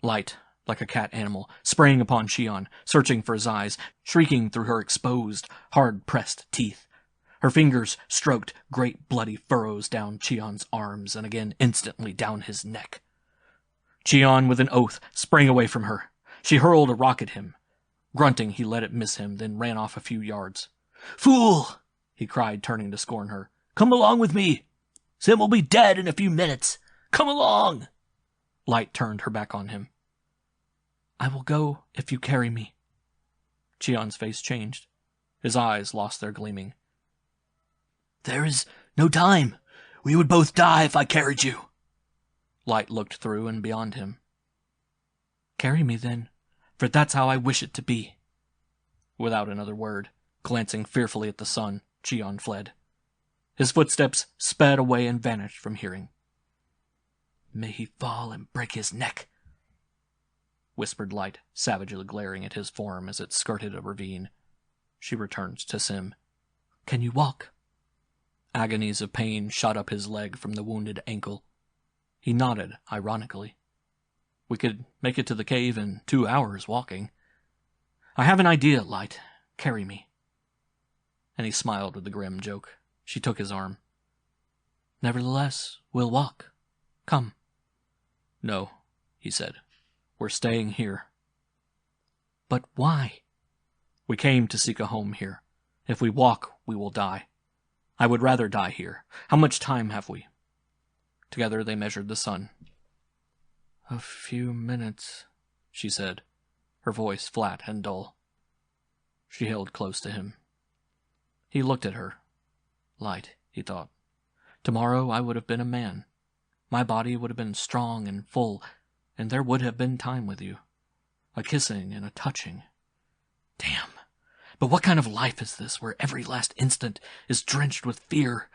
Light, like a cat animal, sprang upon Cheon, searching for his eyes, shrieking through her exposed, hard-pressed teeth. Her fingers stroked great bloody furrows down Cheon's arms and again instantly down his neck. Cheon, with an oath, sprang away from her. She hurled a rock at him. Grunting, he let it miss him, then ran off a few yards. "Fool!" he cried, turning to scorn her. "Come along with me. Sim will be dead in a few minutes. Come along!" Light turned her back on him. "I will go if you carry me." Cheon's face changed. His eyes lost their gleaming. "There is no time. We would both die if I carried you." Light looked through and beyond him. "Carry me, then, for that's how I wish it to be." Without another word, glancing fearfully at the sun, Cheon fled. His footsteps sped away and vanished from hearing. "May he fall and break his neck," whispered Light, savagely glaring at his form as it skirted a ravine. She returned to Sim. "Can you walk?" Agonies of pain shot up his leg from the wounded ankle. He nodded ironically. "We could make it to the cave in 2 hours walking. I have an idea, Light. Carry me." And he smiled with a grim joke. She took his arm. "Nevertheless, we'll walk. Come." "No," he said. "We're staying here." "But why?" "We came to seek a home here. If we walk, we will die. I would rather die here. How much time have we?" Together they measured the sun. "A few minutes," she said, her voice flat and dull. She held close to him. He looked at her. Light, he thought. Tomorrow I would have been a man. My body would have been strong and full, and there would have been time with you. A kissing and a touching. Damn. But what kind of life is this, where every last instant is drenched with fear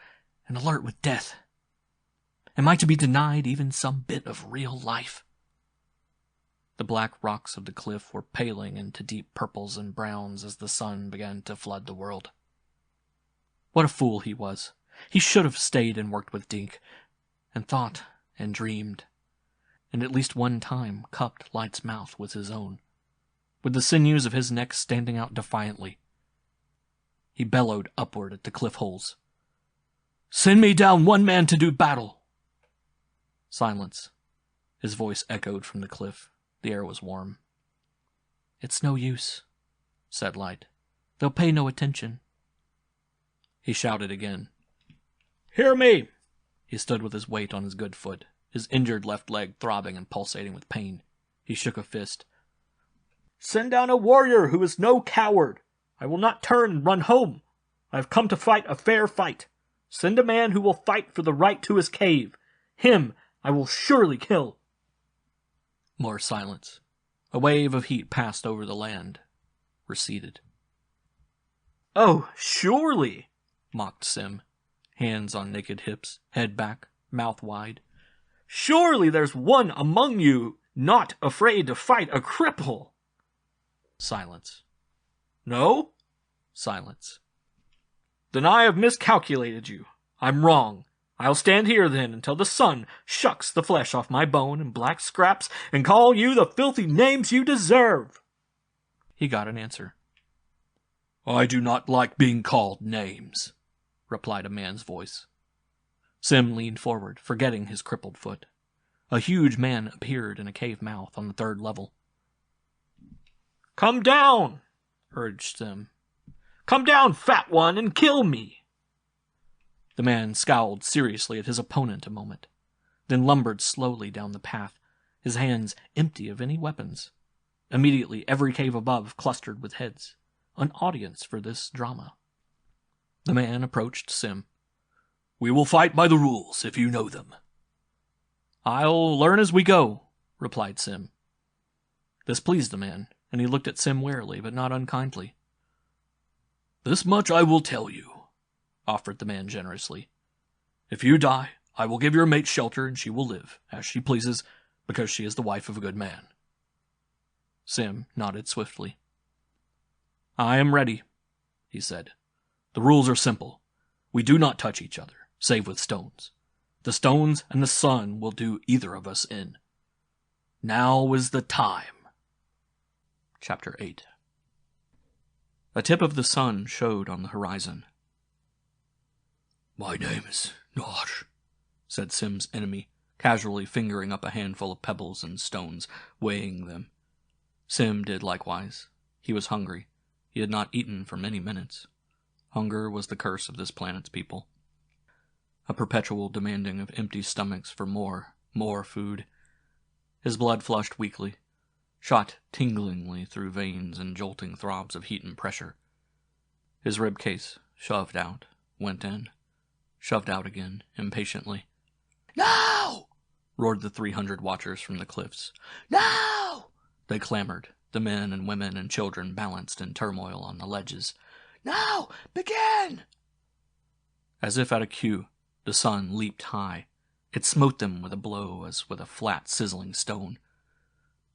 and alert with death? Am I to be denied even some bit of real life? The black rocks of the cliff were paling into deep purples and browns as the sun began to flood the world. What a fool he was. He should have stayed and worked with Dink, and thought and dreamed, and at least one time cupped Light's mouth with his own, with the sinews of his neck standing out defiantly. He bellowed upward at the cliff holes. "Send me down one man to do battle!" Silence. His voice echoed from the cliff. The air was warm. "It's no use," said Light. "They'll pay no attention." He shouted again. "Hear me!" He stood with his weight on his good foot, his injured left leg throbbing and pulsating with pain. He shook a fist. Send down a warrior who is no coward. I will not turn and run home. I have come to fight a fair fight. Send a man who will fight for the right to his cave. Him I will surely kill. More silence. A wave of heat passed over the land, receded. Oh, surely, mocked Sim, hands on naked hips, head back, mouth wide. Surely there's one among you not afraid to fight a cripple. Silence. No? Silence. Then I have miscalculated you. I'm wrong. I'll stand here then until the sun shucks the flesh off my bone and black scraps and call you the filthy names you deserve. He got an answer. I do not like being called names, replied a man's voice. Sim leaned forward, forgetting his crippled foot. A huge man appeared in a cave mouth on the 3rd level. Come down, urged Sim. Come down, fat one, and kill me. The man scowled seriously at his opponent a moment, then lumbered slowly down the path, his hands empty of any weapons. Immediately, every cave above clustered with heads, an audience for this drama. The man approached Sim. We will fight by the rules, if you know them. I'll learn as we go, replied Sim. This pleased the man, and he looked at Sim warily, but not unkindly. This much I will tell you, offered the man generously. If you die, I will give your mate shelter, and she will live, as she pleases, because she is the wife of a good man. Sim nodded swiftly. I am ready, he said. The rules are simple. We do not touch each other, save with stones. The stones and the sun will do either of us in. Now is the time. Chapter 8. A tip of the sun showed on the horizon. My name is Nosh, said Sim's enemy, casually fingering up a handful of pebbles and stones, weighing them. Sim did likewise. He was hungry. He had not eaten for many minutes. Hunger was the curse of this planet's people. A perpetual demanding of empty stomachs for more food. His blood flushed weakly, shot tinglingly through veins and jolting throbs of heat and pressure. His rib case shoved out, went in, shoved out again, impatiently. No! Roared the 300 watchers from the cliffs. No! They clamored, the men and women and children balanced in turmoil on the ledges. No! Begin! As if at a cue, the sun leaped high. It smote them with a blow as with a flat, sizzling stone.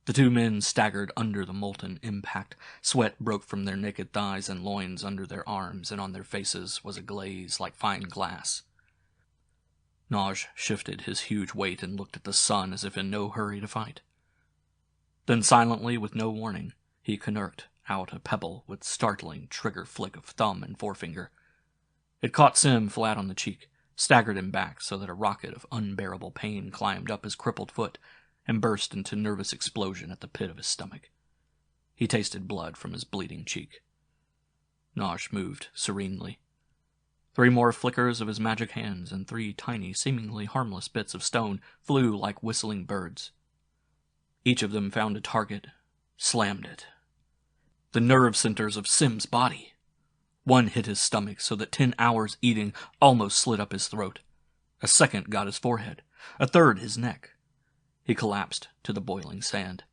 The 2 men staggered under the molten impact. Sweat broke from their naked thighs and loins under their arms, and on their faces was a glaze like fine glass. Naj shifted his huge weight and looked at the sun as if in no hurry to fight. Then silently, with no warning, he knurked out a pebble with startling trigger flick of thumb and forefinger. It caught Sim flat on the cheek, staggered him back so that a rocket of unbearable pain climbed up his crippled foot and burst into nervous explosion at the pit of his stomach. He tasted blood from his bleeding cheek. Nosh moved serenely. 3 more flickers of his magic hands, and 3 tiny, seemingly harmless bits of stone flew like whistling birds. Each of them found a target, slammed it. The nerve centers of Sim's body. One hit his stomach so that 10 hours eating almost slit up his throat. A second got his forehead. A third his neck. He collapsed to the boiling sand.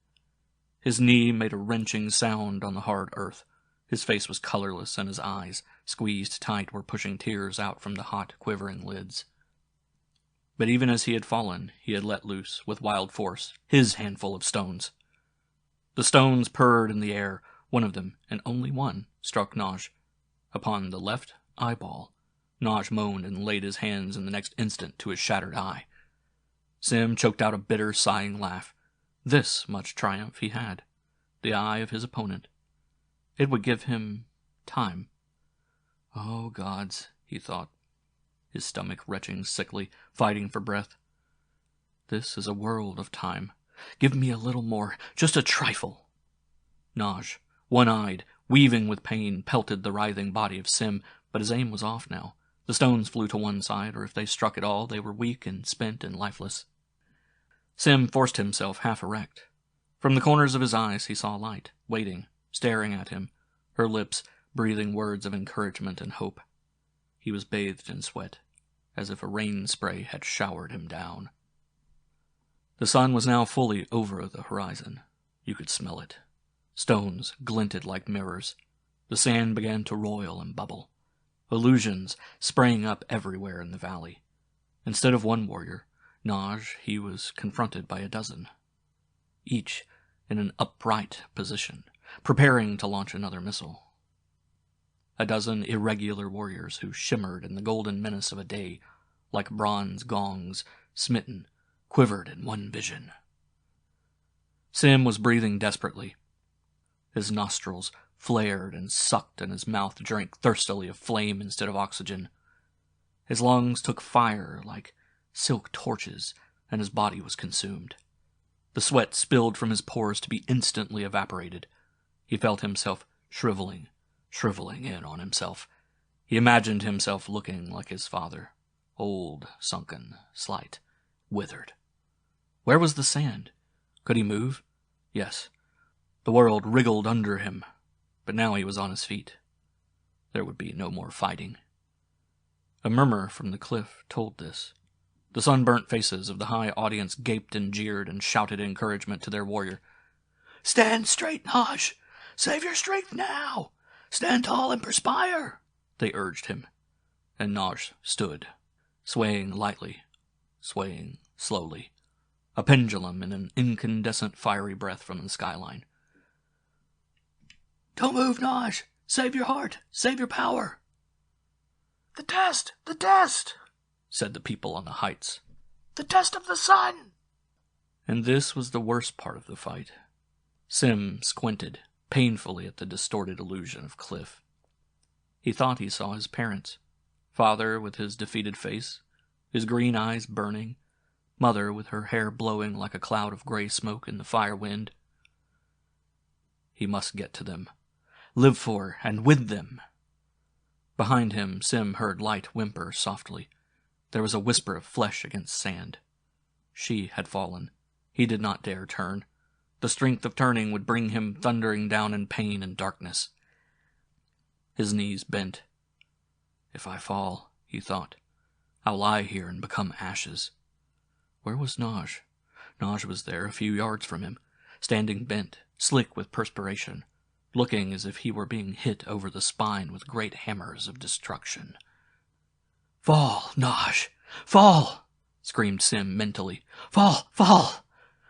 His knee made a wrenching sound on the hard earth. His face was colorless, and his eyes, squeezed tight, were pushing tears out from the hot, quivering lids. But even as he had fallen, he had let loose, with wild force, his handful of stones. The stones purred in the air. One of them, and only one, struck Naj. Upon the left eyeball, Naj moaned and laid his hands in the next instant to his shattered eye. Sim choked out a bitter, sighing laugh. This much triumph he had. The eye of his opponent. It would give him time. Oh, gods, he thought, his stomach retching sickly, fighting for breath. This is a world of time. Give me a little more, just a trifle. Naj, one-eyed, weaving with pain, pelted the writhing body of Sim, but his aim was off now. The stones flew to one side, or if they struck at all, they were weak and spent and lifeless. Sim forced himself half erect. From the corners of his eyes he saw Light, waiting, staring at him, her lips breathing words of encouragement and hope. He was bathed in sweat, as if a rain spray had showered him down. The sun was now fully over the horizon. You could smell it. Stones glinted like mirrors. The sand began to roil and bubble. Illusions sprang up everywhere in the valley. Instead of one warrior, Naj, he was confronted by a dozen, each in an upright position, preparing to launch another missile. A dozen irregular warriors who shimmered in the golden menace of a day, like bronze gongs, smitten, quivered in one vision. Sim was breathing desperately. His nostrils flared and sucked, and his mouth drank thirstily of flame instead of oxygen. His lungs took fire like silk torches, and his body was consumed. The sweat spilled from his pores to be instantly evaporated. He felt himself shriveling in on himself. He imagined himself looking like his father, old, sunken, slight, withered. Where was the sand? Could he move? Yes. The world wriggled under him, but now he was on his feet. There would be no more fighting. A murmur from the cliff told this. The sunburnt faces of the high audience gaped and jeered and shouted encouragement to their warrior. "Stand straight, Naj! Save your strength now! Stand tall and perspire!" they urged him. And Naj stood, swaying lightly, swaying slowly, a pendulum in an incandescent fiery breath from the skyline. "Don't move, Naj! Save your heart! Save your power!" "The test! The test!" said the people on the heights. "The test of the sun!" And this was the worst part of the fight. Sim squinted painfully at the distorted illusion of cliff. He thought he saw his parents, father with his defeated face, his green eyes burning, mother with her hair blowing like a cloud of gray smoke in the fire wind. He must get to them, live for and with them. Behind him, Sim heard Light whimper softly. There was a whisper of flesh against sand. She had fallen. He did not dare turn. The strength of turning would bring him thundering down in pain and darkness. His knees bent. If I fall, he thought, I'll lie here and become ashes. Where was Naj? Naj was there, a few yards from him, standing bent, slick with perspiration, looking as if he were being hit over the spine with great hammers of destruction. "Fall, Naj! Fall!" screamed Sim mentally. "Fall! Fall!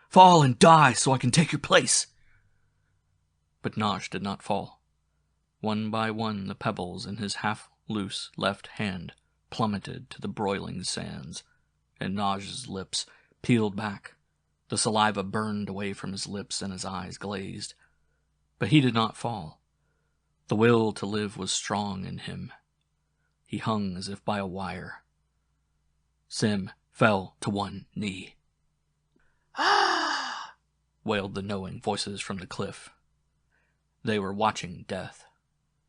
Fall and die so I can take your place!" But Naj did not fall. One by one the pebbles in his half-loose left hand plummeted to the broiling sands, and Naj's lips peeled back. The saliva burned away from his lips and his eyes glazed. But he did not fall. The will to live was strong in him. He hung as if by a wire. Sim fell to one knee. "Ah!" wailed the knowing voices from the cliff. They were watching death.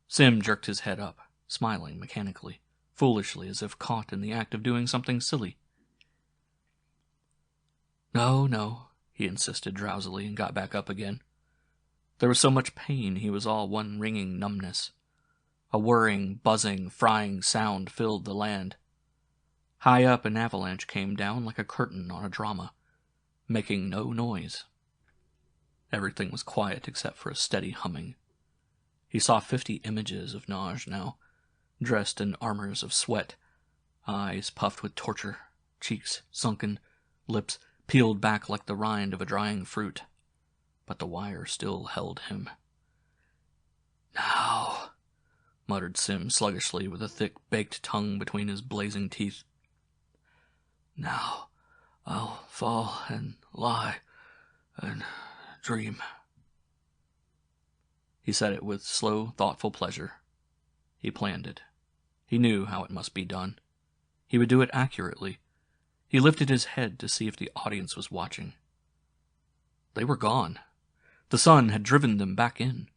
Sim jerked his head up, smiling mechanically, foolishly, as if caught in the act of doing something silly. No, he insisted drowsily and got back up again. There was so much pain he was all one ringing numbness. A whirring, buzzing, frying sound filled the land. High up an avalanche came down like a curtain on a drama, making no noise. Everything was quiet except for a steady humming. He saw 50 images of Naj now, dressed in armors of sweat, eyes puffed with torture, cheeks sunken, lips peeled back like the rind of a drying fruit. But the wire still held him. "Now," muttered Sim sluggishly with a thick, baked tongue between his blazing teeth. "Now I'll fall and lie and dream." He said it with slow, thoughtful pleasure. He planned it. He knew how it must be done. He would do it accurately. He lifted his head to see if the audience was watching. They were gone. The sun had driven them back in,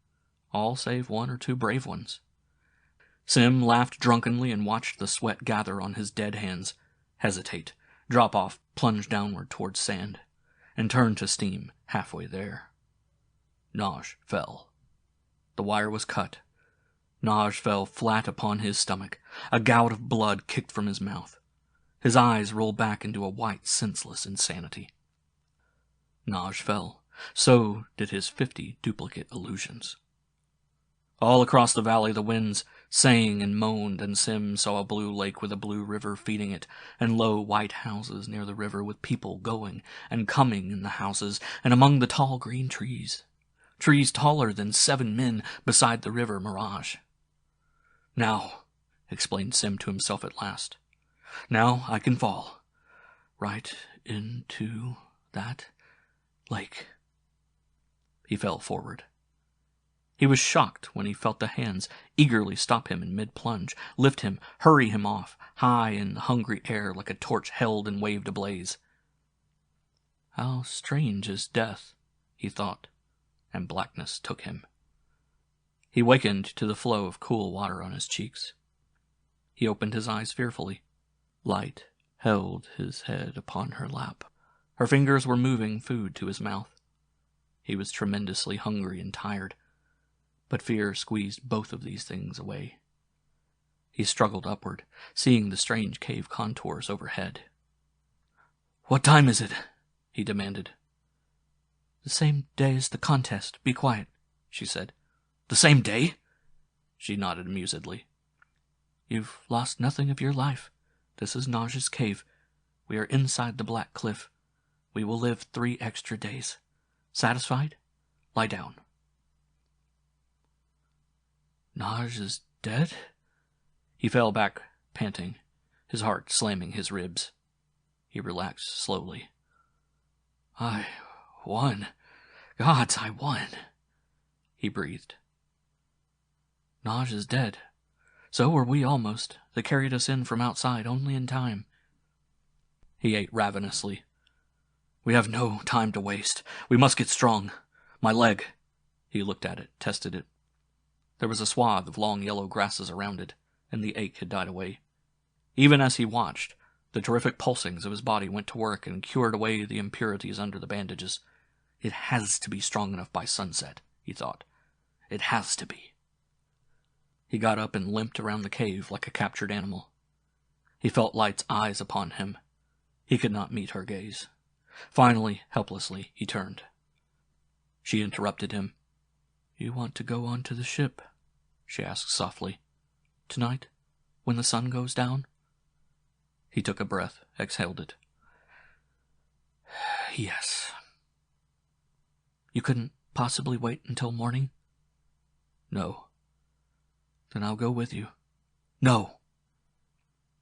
all save one or two brave ones. Sim laughed drunkenly and watched the sweat gather on his dead hands, hesitate, drop off, plunge downward towards sand. and turned to steam halfway there. Naj fell. The wire was cut. Naj fell flat upon his stomach. A gout of blood kicked from his mouth. His eyes rolled back into a white, senseless insanity. Naj fell. So did his 50 duplicate illusions. All across the valley the winds sang and moaned, and Sim saw a blue lake with a blue river feeding it, and low white houses near the river with people going and coming in the houses, and among the tall green trees. Trees taller than 7 men beside the river mirage. Now, explained Sim to himself at last, now I can fall. Right into that lake. He fell forward. He was shocked when he felt the hands eagerly stop him in mid-plunge, lift him, hurry him off, high in the hungry air like a torch held and waved ablaze. How strange is death, he thought, and blackness took him. He wakened to the flow of cool water on his cheeks. He opened his eyes fearfully. Light held his head upon her lap. Her fingers were moving food to his mouth. He was tremendously hungry and tired, but fear squeezed both of these things away. He struggled upward, seeing the strange cave contours overhead. "What time is it?" he demanded. "The same day as the contest. Be quiet," she said. "The same day?" She nodded amusedly. "You've lost nothing of your life. This is Naj's cave. We are inside the black cliff. We will live 3 extra days. Satisfied? Lie down." Naj is dead? He fell back, panting, his heart slamming his ribs. He relaxed slowly. "I won. Gods, I won," he breathed. "Naj is dead. So were we almost. They carried us in from outside only in time." He ate ravenously. "We have no time to waste. We must get strong. My leg." He looked at it, tested it. There was a swath of long yellow grasses around it, and the ache had died away. Even as he watched, the terrific pulsings of his body went to work and cured away the impurities under the bandages. It has to be strong enough by sunset, he thought. It has to be. He got up and limped around the cave like a captured animal. He felt Light's eyes upon him. He could not meet her gaze. Finally, helplessly, he turned. She interrupted him. "You want to go on to the ship?" she asked softly. "Tonight, when the sun goes down?" He took a breath, exhaled it. "Yes." "You couldn't possibly wait until morning?" "No." "Then I'll go with you." "No."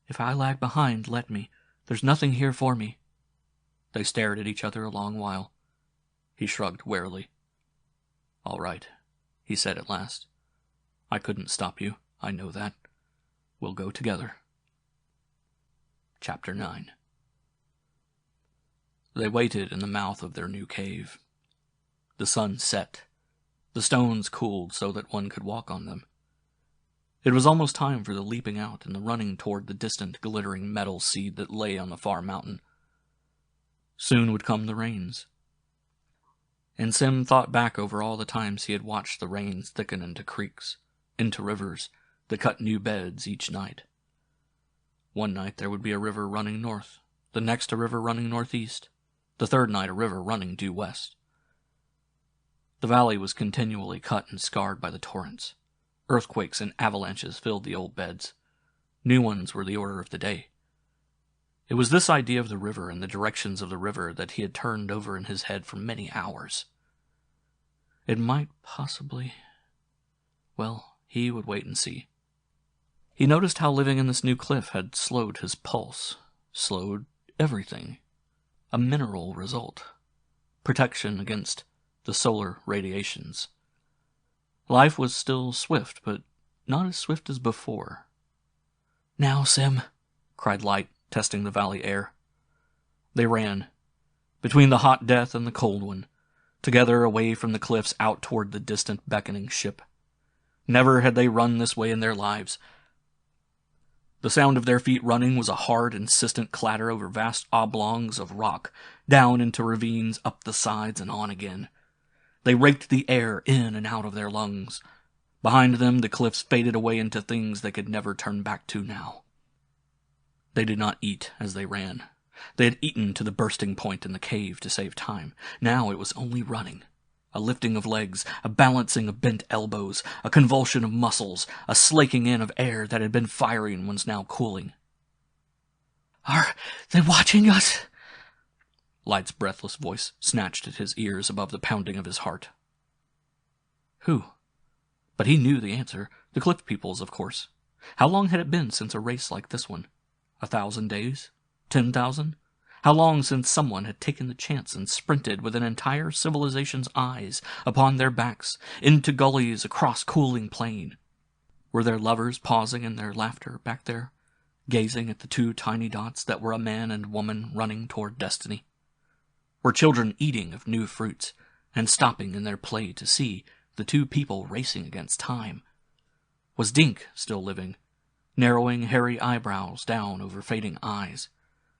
"If I lag behind, let me. There's nothing here for me." They stared at each other a long while. He shrugged warily. "All right," he said at last. "I couldn't stop you, I know that. We'll go together." Chapter 9. They waited in the mouth of their new cave. The sun set. The stones cooled so that one could walk on them. It was almost time for the leaping out and the running toward the distant, glittering metal seed that lay on the far mountain. Soon would come the rains. And Sim thought back over all the times he had watched the rains thicken into creeks, into rivers that cut new beds each night. One night there would be a river running north, the next a river running northeast, the third night a river running due west. The valley was continually cut and scarred by the torrents. Earthquakes and avalanches filled the old beds. New ones were the order of the day. It was this idea of the river and the directions of the river that he had turned over in his head for many hours. It might possibly... Well, he would wait and see. He noticed how living in this new cliff had slowed his pulse, slowed everything. A mineral result. Protection against the solar radiations. Life was still swift, but not as swift as before. "Now, Sim," cried Light, testing the valley air. They ran, between the hot death and the cold one, together away from the cliffs out toward the distant beckoning ship. Never had they run this way in their lives. The sound of their feet running was a hard, insistent clatter over vast oblongs of rock, down into ravines, up the sides, and on again. They raked the air in and out of their lungs. Behind them, the cliffs faded away into things they could never turn back to now. They did not eat as they ran. They had eaten to the bursting point in the cave to save time. Now it was only running. A lifting of legs, a balancing of bent elbows, a convulsion of muscles, a slaking in of air that had been firing was now cooling. "Are they watching us?" Light's breathless voice snatched at his ears above the pounding of his heart. Who? But he knew the answer. The cliff peoples, of course. How long had it been since a race like this one? 1,000 days? 10,000? How long since someone had taken the chance and sprinted with an entire civilization's eyes upon their backs, into gullies across cooling plain? Were their lovers pausing in their laughter back there, gazing at the two tiny dots that were a man and woman running toward destiny? Were children eating of new fruits, and stopping in their play to see the two people racing against time? Was Dink still living, narrowing hairy eyebrows down over fading eyes,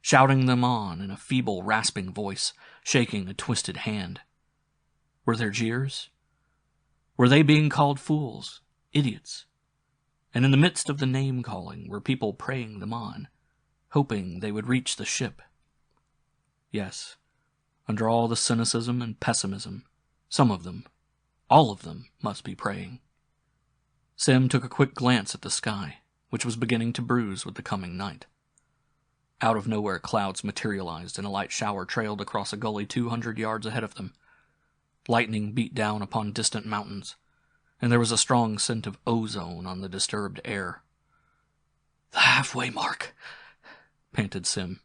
shouting them on in a feeble, rasping voice, shaking a twisted hand? Were there jeers? Were they being called fools, idiots? And in the midst of the name-calling were people praying them on, hoping they would reach the ship? Yes, under all the cynicism and pessimism, some of them, all of them, must be praying. Sim took a quick glance at the sky, which was beginning to bruise with the coming night. Out of nowhere, clouds materialized and a light shower trailed across a gully 200 yards ahead of them. Lightning beat down upon distant mountains, and there was a strong scent of ozone on the disturbed air. "The halfway mark," panted Sim,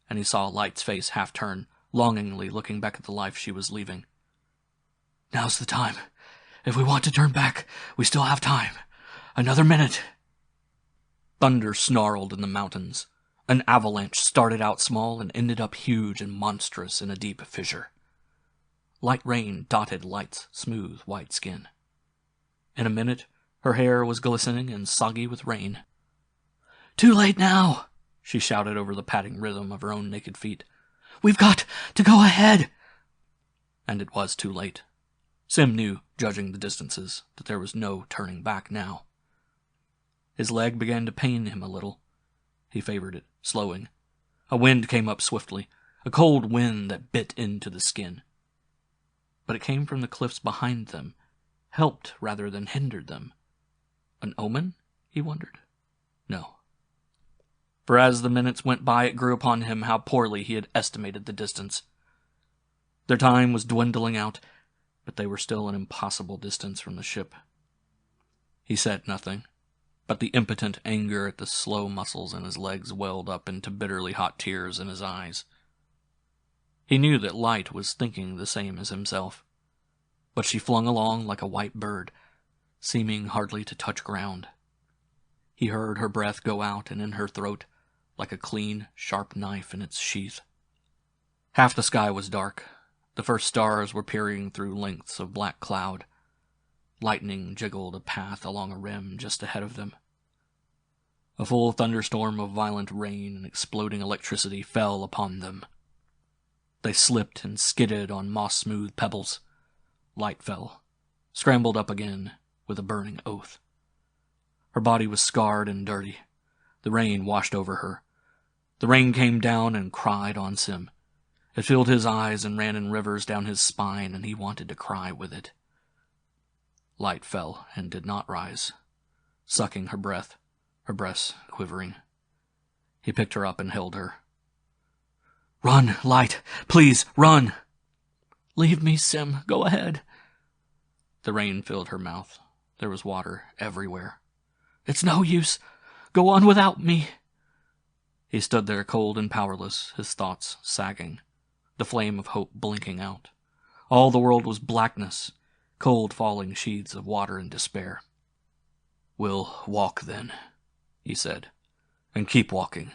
and he saw Light's face half turn, longingly looking back at the life she was leaving. "Now's the time. If we want to turn back, we still have time. Another minute." Thunder snarled in the mountains. An avalanche started out small and ended up huge and monstrous in a deep fissure. Light rain dotted Light's smooth white skin. In a minute, her hair was glistening and soggy with rain. "Too late now," she shouted over the padding rhythm of her own naked feet. "We've got to go ahead." And it was too late. Sim knew, judging the distances, that there was no turning back now. His leg began to pain him a little. He favored it, slowing. A wind came up swiftly, a cold wind that bit into the skin. But it came from the cliffs behind them, helped rather than hindered them. An omen, he wondered? No. For as the minutes went by, it grew upon him how poorly he had estimated the distance. Their time was dwindling out, but they were still an impossible distance from the ship. He said nothing, but the impotent anger at the slow muscles in his legs welled up into bitterly hot tears in his eyes. He knew that Light was thinking the same as himself, but she flung along like a white bird, seeming hardly to touch ground. He heard her breath go out and in her throat, like a clean, sharp knife in its sheath. Half the sky was dark. The first stars were peering through lengths of black cloud. Lightning jiggled a path along a rim just ahead of them. A full thunderstorm of violent rain and exploding electricity fell upon them. They slipped and skidded on moss-smooth pebbles. Light fell, scrambled up again with a burning oath. Her body was scarred and dirty. The rain washed over her. The rain came down and cried on Sim. It filled his eyes and ran in rivers down his spine, and he wanted to cry with it. Light fell and did not rise, sucking her breath, her breasts quivering. He picked her up and held her. "Run, Light! Please, run!" "Leave me, Sim. Go ahead." The rain filled her mouth. There was water everywhere. "It's no use. Go on without me." He stood there cold and powerless, his thoughts sagging, the flame of hope blinking out. All the world was blackness, cold falling sheets of water and despair. "We'll walk then," he said, "and keep walking,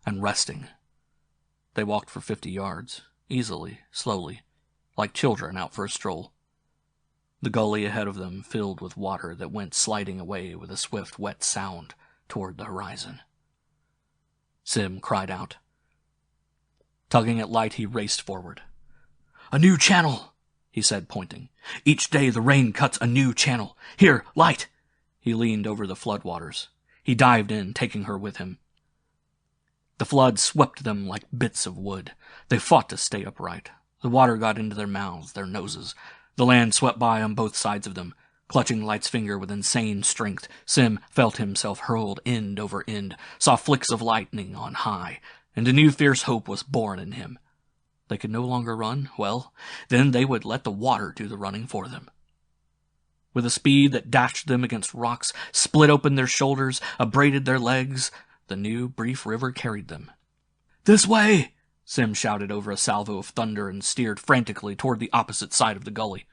and resting." They walked for 50 yards, easily, slowly, like children out for a stroll. The gully ahead of them filled with water that went sliding away with a swift, wet sound toward the horizon. Sim cried out. Tugging at light, he raced forward. "A new channel," he said, pointing. "Each day the rain cuts a new channel. Here, light!" He leaned over the floodwaters. He dived in, taking her with him. The flood swept them like bits of wood. They fought to stay upright. The water got into their mouths, their noses. The land swept by on both sides of them. Clutching Light's finger with insane strength, Sim felt himself hurled end over end, saw flicks of lightning on high, and a new fierce hope was born in him. They could no longer run? Well, then they would let the water do the running for them. With a speed that dashed them against rocks, split open their shoulders, abraded their legs, the new, brief river carried them. "This way!" Sim shouted over a salvo of thunder and steered frantically toward the opposite side of the gully.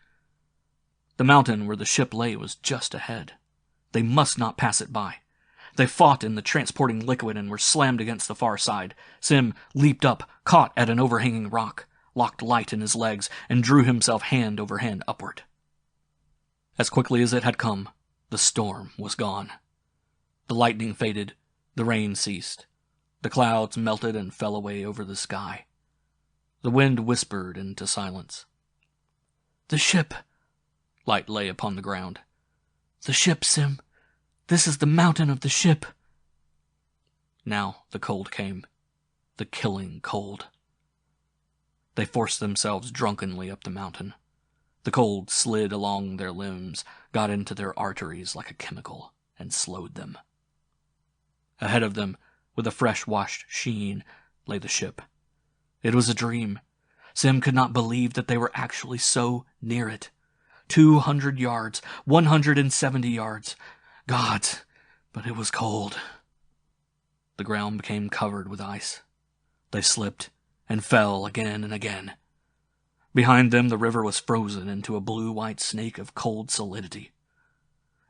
The mountain where the ship lay was just ahead. They must not pass it by. They fought in the transporting liquid and were slammed against the far side. Sim leaped up, caught at an overhanging rock, locked Light in his legs, and drew himself hand over hand upward. As quickly as it had come, the storm was gone. The lightning faded, the rain ceased. The clouds melted and fell away over the sky. The wind whispered into silence. "The ship," Light lay upon the ground. "The ship, Sim. This is the mountain of the ship." Now the cold came. The killing cold. They forced themselves drunkenly up the mountain. The cold slid along their limbs, got into their arteries like a chemical, and slowed them. Ahead of them, with a fresh-washed sheen, lay the ship. It was a dream. Sim could not believe that they were actually so near it. 200 yards, 170 yards. Gods, but it was cold. The ground became covered with ice. They slipped and fell again and again. Behind them, the river was frozen into a blue-white snake of cold solidity.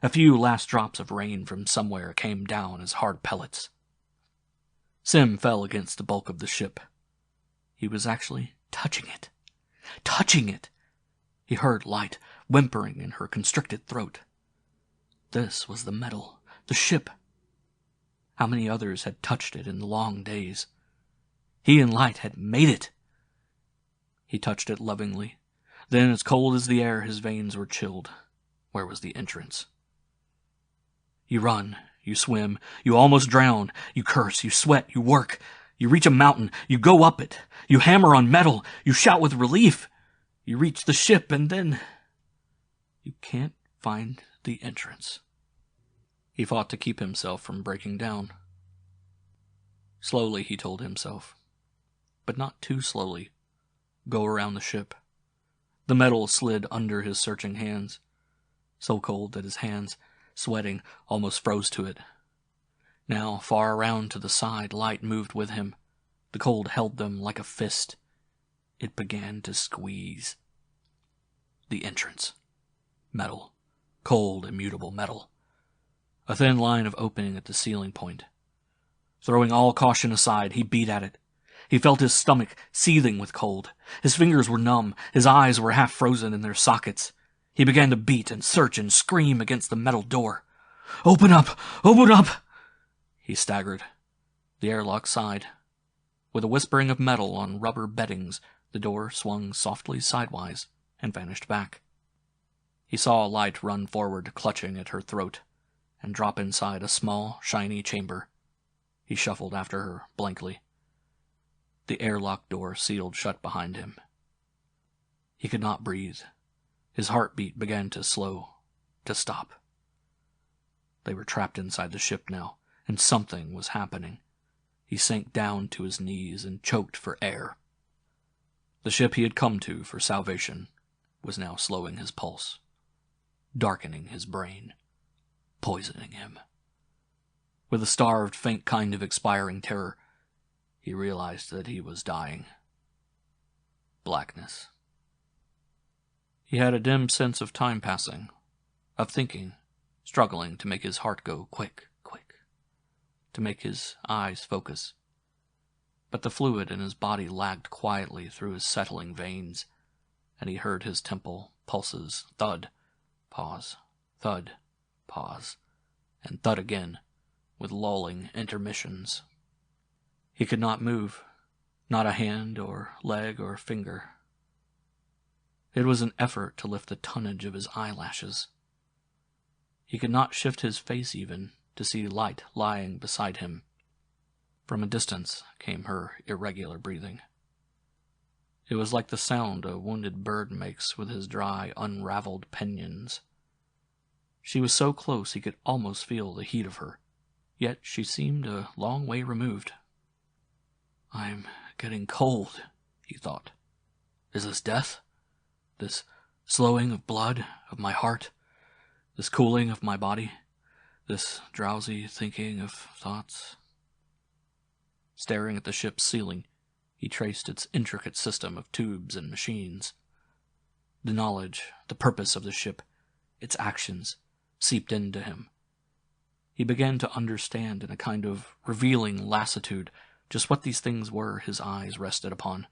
A few last drops of rain from somewhere came down as hard pellets. Sim fell against the bulk of the ship. He was actually touching it. Touching it! He heard Light whimpering in her constricted throat. This was the metal, the ship. How many others had touched it in the long days? He and Light had made it. He touched it lovingly. Then, as cold as the air, his veins were chilled. Where was the entrance? You run, you swim, you almost drown, you curse, you sweat, you work. You reach a mountain, you go up it, you hammer on metal, you shout with relief. You reach the ship, and then you can't find the entrance. He fought to keep himself from breaking down. Slowly, he told himself, but not too slowly. Go around the ship. The metal slid under his searching hands, so cold that his hands, sweating, almost froze to it. Now, far around to the side, Light moved with him. The cold held them like a fist. It began to squeeze. The entrance. Metal. Cold, immutable metal. A thin line of opening at the ceiling point. Throwing all caution aside, he beat at it. He felt his stomach seething with cold. His fingers were numb. His eyes were half frozen in their sockets. He began to beat and search and scream against the metal door. "Open up! Open up!" He staggered. The airlock sighed. With a whispering of metal on rubber beddings, the door swung softly sidewise and vanished back. He saw Light run forward, clutching at her throat, and drop inside a small, shiny chamber. He shuffled after her, blankly. The airlock door sealed shut behind him. He could not breathe. His heartbeat began to slow, to stop. They were trapped inside the ship now, and something was happening. He sank down to his knees and choked for air. The ship he had come to for salvation was now slowing his pulse, darkening his brain, poisoning him. With a starved, faint kind of expiring terror, he realized that he was dying. Blackness. He had a dim sense of time passing, of thinking, struggling to make his heart go quick, quick, to make his eyes focus. But the fluid in his body lagged quietly through his settling veins, and he heard his temple pulses thud, pause, thud, pause, and thud again, with lulling intermissions. He could not move, not a hand or leg or finger. It was an effort to lift the tonnage of his eyelashes. He could not shift his face even to see Light lying beside him. From a distance came her irregular breathing. It was like the sound a wounded bird makes with his dry, unraveled pinions. She was so close he could almost feel the heat of her, yet she seemed a long way removed. "I'm getting cold," he thought. "Is this death? This slowing of blood, of my heart, this cooling of my body, this drowsy thinking of thoughts?" Staring at the ship's ceiling, he traced its intricate system of tubes and machines. The knowledge, the purpose of the ship, its actions, seeped into him. He began to understand in a kind of revealing lassitude just what these things were his eyes rested upon.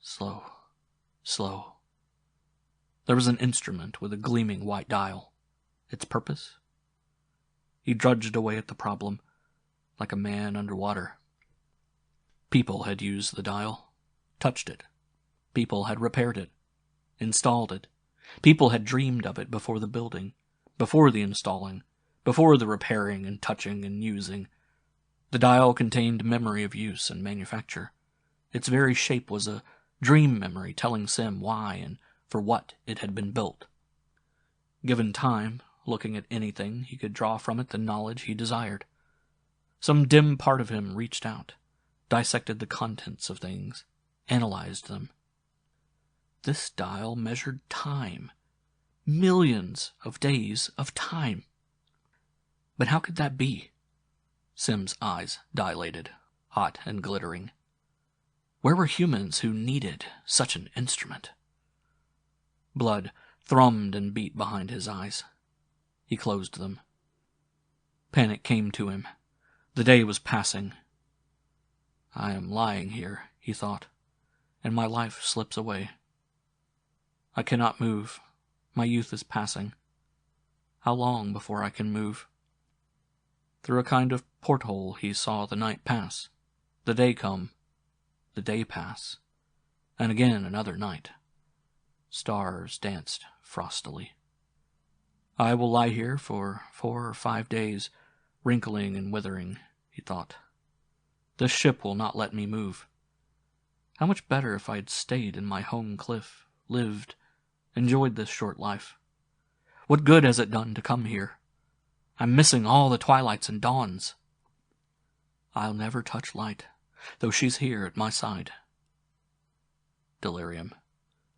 Slow, slow. There was an instrument with a gleaming white dial. Its purpose? He drudged away at the problem, like a man underwater. People had used the dial, touched it. People had repaired it, installed it. People had dreamed of it before the building, before the installing, before the repairing and touching and using. The dial contained memory of use and manufacture. Its very shape was a dream memory telling Sim why and for what it had been built. Given time, looking at anything, he could draw from it the knowledge he desired. Some dim part of him reached out, dissected the contents of things, analyzed them. This dial measured time. Millions of days of time. But how could that be? Sim's eyes dilated, hot and glittering. Where were humans who needed such an instrument? Blood thrummed and beat behind his eyes. He closed them. Panic came to him. The day was passing. "I am lying here," he thought, "and my life slips away. I cannot move. My youth is passing. How long before I can move?" Through a kind of porthole he saw the night pass, the day come, the day pass, and again another night. Stars danced frostily. "I will lie here for 4 or 5 days, wrinkling and withering," he thought. "This ship will not let me move. How much better if I had stayed in my home cliff, lived, enjoyed this short life. What good has it done to come here? I'm missing all the twilights and dawns. I'll never touch Light, though she's here at my side." Delirium.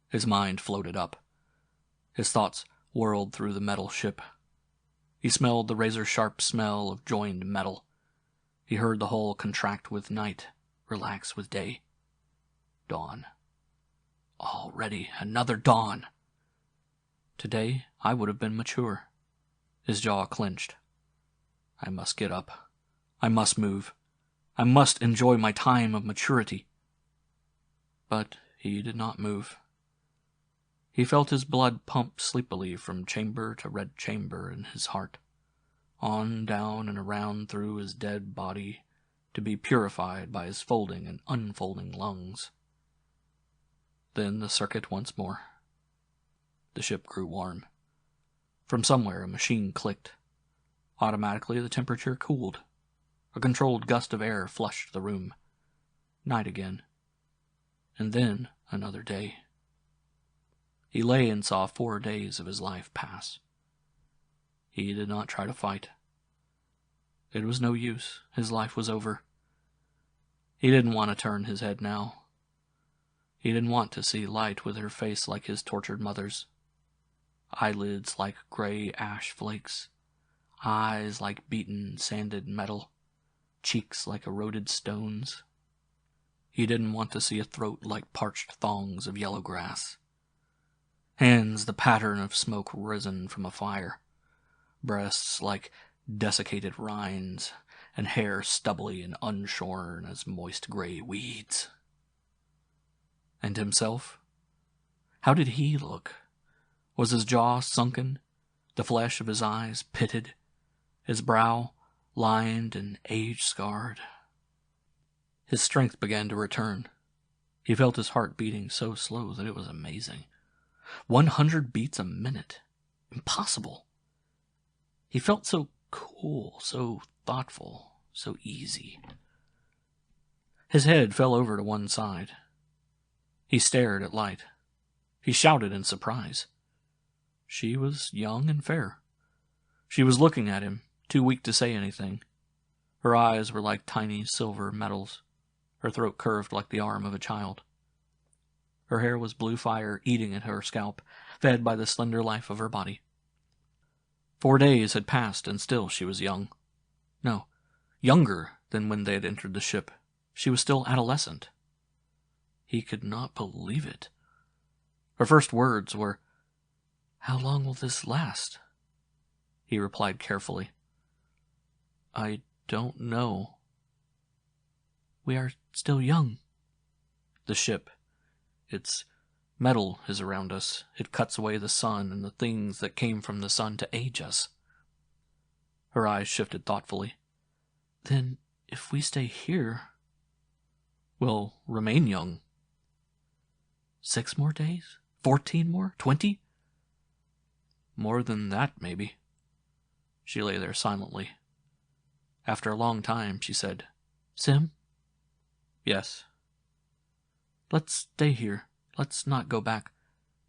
His mind floated up. His thoughts whirled through the metal ship. He smelled the razor-sharp smell of joined metal. He heard the hull contract with night, relax with day. Dawn. Already another dawn. Today I would have been mature. His jaw clenched. I must get up. I must move. I must enjoy my time of maturity. But he did not move. He felt his blood pump sleepily from chamber to red chamber in his heart, on, down, and around through his dead body, to be purified by his folding and unfolding lungs. Then the circuit once more. The ship grew warm. From somewhere a machine clicked. Automatically the temperature cooled. A controlled gust of air flushed the room. Night again. And then another day. He lay and saw 4 days of his life pass. He did not try to fight. It was no use. His life was over. He didn't want to turn his head now. He didn't want to see Light with her face like his tortured mother's. Eyelids like gray ash flakes. Eyes like beaten, sanded metal. Cheeks like eroded stones. He didn't want to see a throat like parched thongs of yellow grass. Hands the pattern of smoke risen from a fire. Breasts like desiccated rinds, and hair stubbly and unshorn as moist gray weeds. And himself? How did he look? Was his jaw sunken, the flesh of his eyes pitted, his brow lined and age-scarred? His strength began to return. He felt his heart beating so slow that it was amazing. 100 beats a minute. Impossible. He felt so cool, so thoughtful, so easy. His head fell over to one side. He stared at Light. He shouted in surprise. She was young and fair. She was looking at him, too weak to say anything. Her eyes were like tiny silver medals. Her throat curved like the arm of a child. Her hair was blue fire eating at her scalp, fed by the slender life of her body. 4 days had passed, and still she was young. No, younger than when they had entered the ship. She was still adolescent. He could not believe it. Her first words were, "How long will this last?" He replied carefully, "I don't know." "We are still young." The ship. Its metal is around us. It cuts away the sun and the things that came from the sun to age us. Her eyes shifted thoughtfully. "Then, if we stay here, we'll remain young." 6 more days? 14 more? 20? More than that, maybe. She lay there silently. After a long time, she said, "Sim?" "Yes." "Let's stay here. Let's not go back.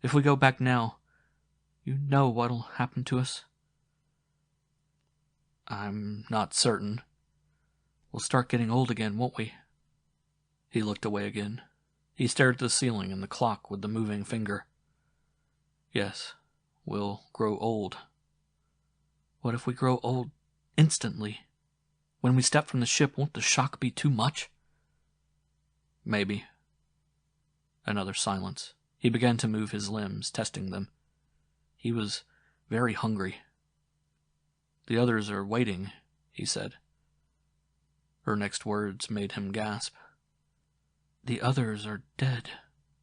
If we go back now, you know what'll happen to us." "I'm not certain. We'll start getting old again, won't we?" He looked away again. He stared at the ceiling and the clock with the moving finger. "Yes, we'll grow old." "What if we grow old instantly? When we step from the ship, won't the shock be too much?" "Maybe." Another silence. He began to move his limbs, testing them. He was very hungry. "The others are waiting," he said. Her next words made him gasp. "The others are dead,"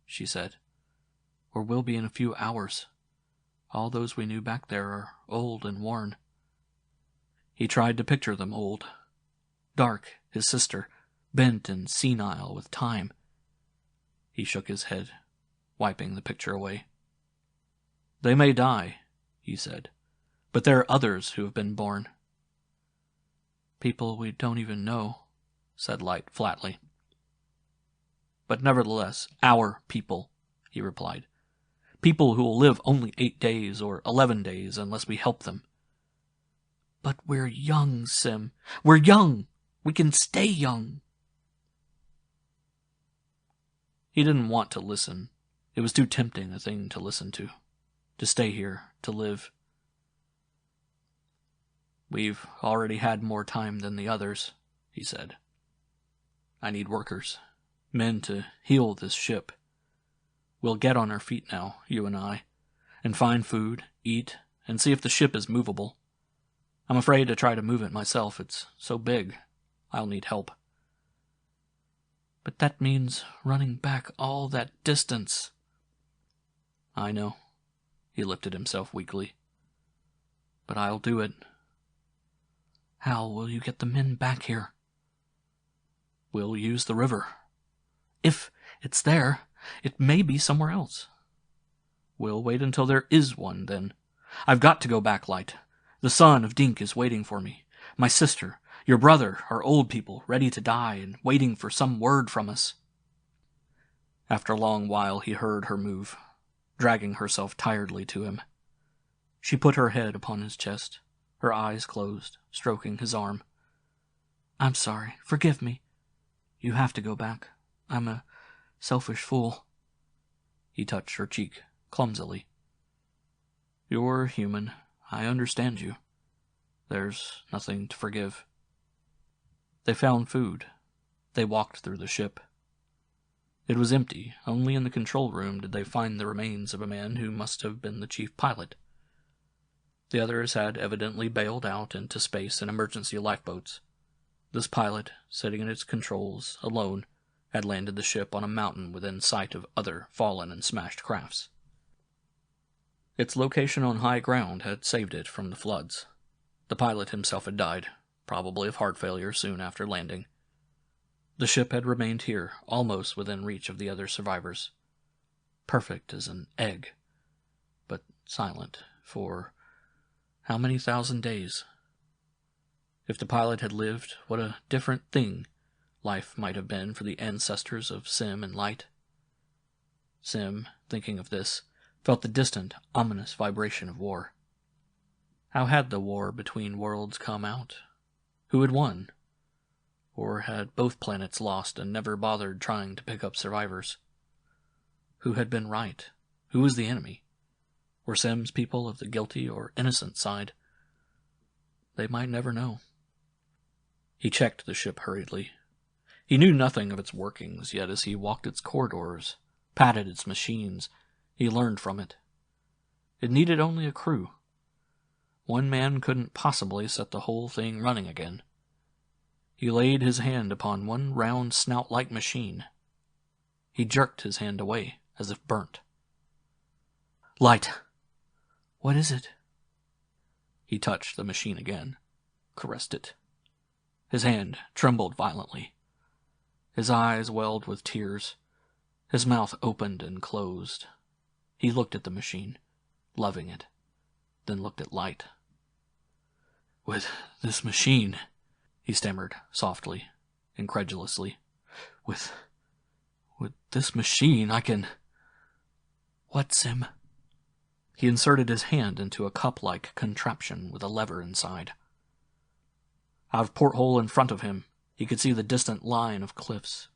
she said, "or will be in a few hours. All those we knew back there are old and worn." He tried to picture them old. Dark, his sister, bent and senile with time. He shook his head, wiping the picture away. "They may die," he said, "but there are others who have been born." "People we don't even know," said Light flatly. "But nevertheless, our people," he replied. "People who will live only 8 days or 11 days unless we help them." "But we're young, Sim. We're young. We can stay young." He didn't want to listen. It was too tempting a thing to listen to stay here, to live. "We've already had more time than the others," he said. "I need workers, men to heal this ship. We'll get on our feet now, you and I, and find food, eat, and see if the ship is movable. I'm afraid to try to move it myself. It's so big. I'll need help." "But that means running back all that distance." "I know." He lifted himself weakly. "But I'll do it." "How will you get the men back here?" "We'll use the river." "If it's there, it may be somewhere else." "We'll wait until there is one, then. I've got to go back, Light. The son of Dink is waiting for me. My sister, your brother, are old people, ready to die and waiting for some word from us." After a long while he heard her move, dragging herself tiredly to him. She put her head upon his chest, her eyes closed, stroking his arm. "I'm sorry. Forgive me. You have to go back. I'm a selfish fool." He touched her cheek, clumsily. "You're human. I understand you. There's nothing to forgive." They found food. They walked through the ship. It was empty. Only in the control room did they find the remains of a man who must have been the chief pilot. The others had evidently bailed out into space in emergency lifeboats. This pilot, sitting at its controls, alone, had landed the ship on a mountain within sight of other fallen and smashed crafts. Its location on high ground had saved it from the floods. The pilot himself had died, probably of heart failure soon after landing. The ship had remained here, almost within reach of the other survivors. Perfect as an egg, but silent for how many thousand days? If the pilot had lived, what a different thing life might have been for the ancestors of Sim and Light. Sim, thinking of this, felt the distant, ominous vibration of war. How had the war between worlds come out? Who had won? Or had both planets lost and never bothered trying to pick up survivors? Who had been right? Who was the enemy? Were Sim's people of the guilty or innocent side? They might never know. He checked the ship hurriedly. He knew nothing of its workings, yet as he walked its corridors, patted its machines, he learned from it. It needed only a crew. One man couldn't possibly set the whole thing running again. He laid his hand upon one round snout-like machine. He jerked his hand away, as if burnt. "Light, what is it?" He touched the machine again, caressed it. His hand trembled violently. His eyes welled with tears. His mouth opened and closed. He looked at the machine, loving it, then looked at Light. "With this machine," he stammered softly, incredulously, With this machine, I can..." "What, Sim?" He inserted his hand into a cup-like contraption with a lever inside. Out of porthole in front of him, he could see the distant line of cliffs.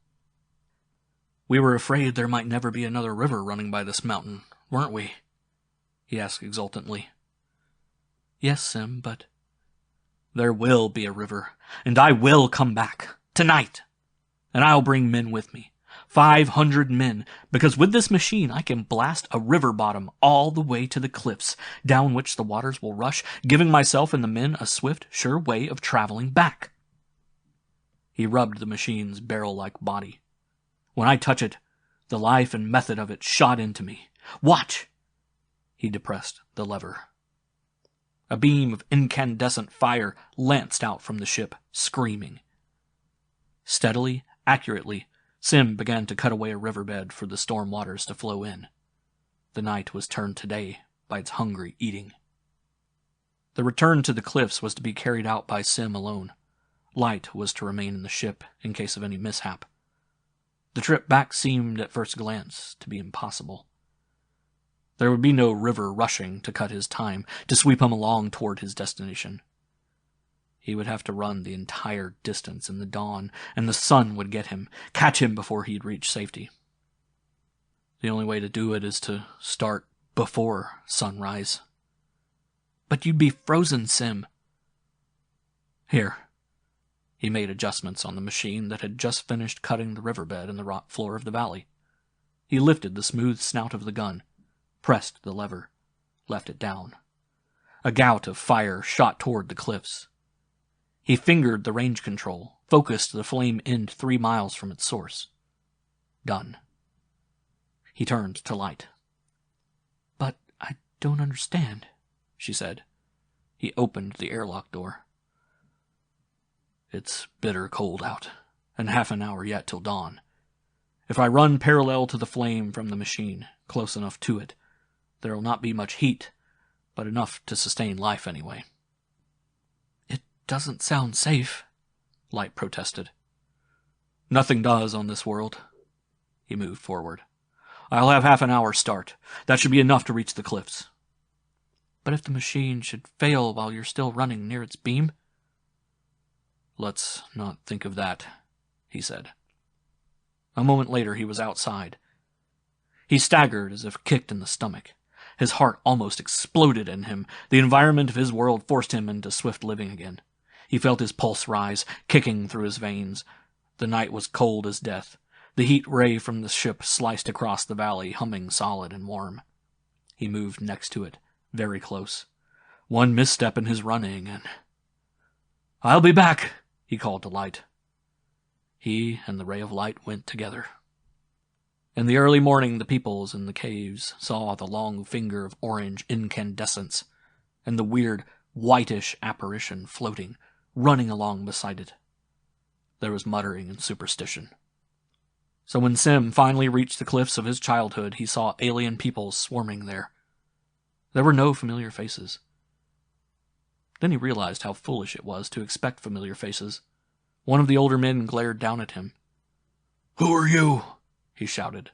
"We were afraid there might never be another river running by this mountain, weren't we?" he asked exultantly. "Yes, Sim, but..." "There will be a river, and I will come back, tonight. And I'll bring men with me, 500 men, because with this machine I can blast a river bottom all the way to the cliffs, down which the waters will rush, giving myself and the men a swift, sure way of traveling back." He rubbed the machine's barrel-like body. "When I touch it, the life and method of it shot into me. Watch!" He depressed the lever. A beam of incandescent fire lanced out from the ship, screaming. Steadily, accurately, Sim began to cut away a riverbed for the storm waters to flow in. The night was turned to day by its hungry eating. The return to the cliffs was to be carried out by Sim alone. Light was to remain in the ship in case of any mishap. The trip back seemed, at first glance, to be impossible. There would be no river rushing to cut his time, to sweep him along toward his destination. He would have to run the entire distance in the dawn, and the sun would get him, catch him before he'd reach safety. The only way to do it is to start before sunrise. "But you'd be frozen, Sim." "Here." He made adjustments on the machine that had just finished cutting the riverbed in the rock floor of the valley. He lifted the smooth snout of the gun, pressed the lever, left it down. A gout of fire shot toward the cliffs. He fingered the range control, focused the flame end 3 miles from its source. Done. He turned to Light. "But I don't understand," she said. He opened the airlock door. "It's bitter cold out, and half an hour yet till dawn. If I run parallel to the flame from the machine, close enough to it, there'll not be much heat, but enough to sustain life anyway." "It doesn't sound safe," Light protested. "Nothing does on this world." He moved forward. "I'll have half an hour's start. That should be enough to reach the cliffs." "But if the machine should fail while you're still running near its beam?" "Let's not think of that," he said. A moment later he was outside. He staggered as if kicked in the stomach. His heart almost exploded in him. The environment of his world forced him into swift living again. He felt his pulse rise, kicking through his veins. The night was cold as death. The heat ray from the ship sliced across the valley, humming solid and warm. He moved next to it, very close. One misstep in his running, and... "I'll be back," he called to Light. He and the ray of light went together. In the early morning, the peoples in the caves saw the long finger of orange incandescence, and the weird, whitish apparition floating, running along beside it. There was muttering and superstition. So when Sim finally reached the cliffs of his childhood, he saw alien peoples swarming there. There were no familiar faces. Then he realized how foolish it was to expect familiar faces. One of the older men glared down at him. "Who are you?" he shouted.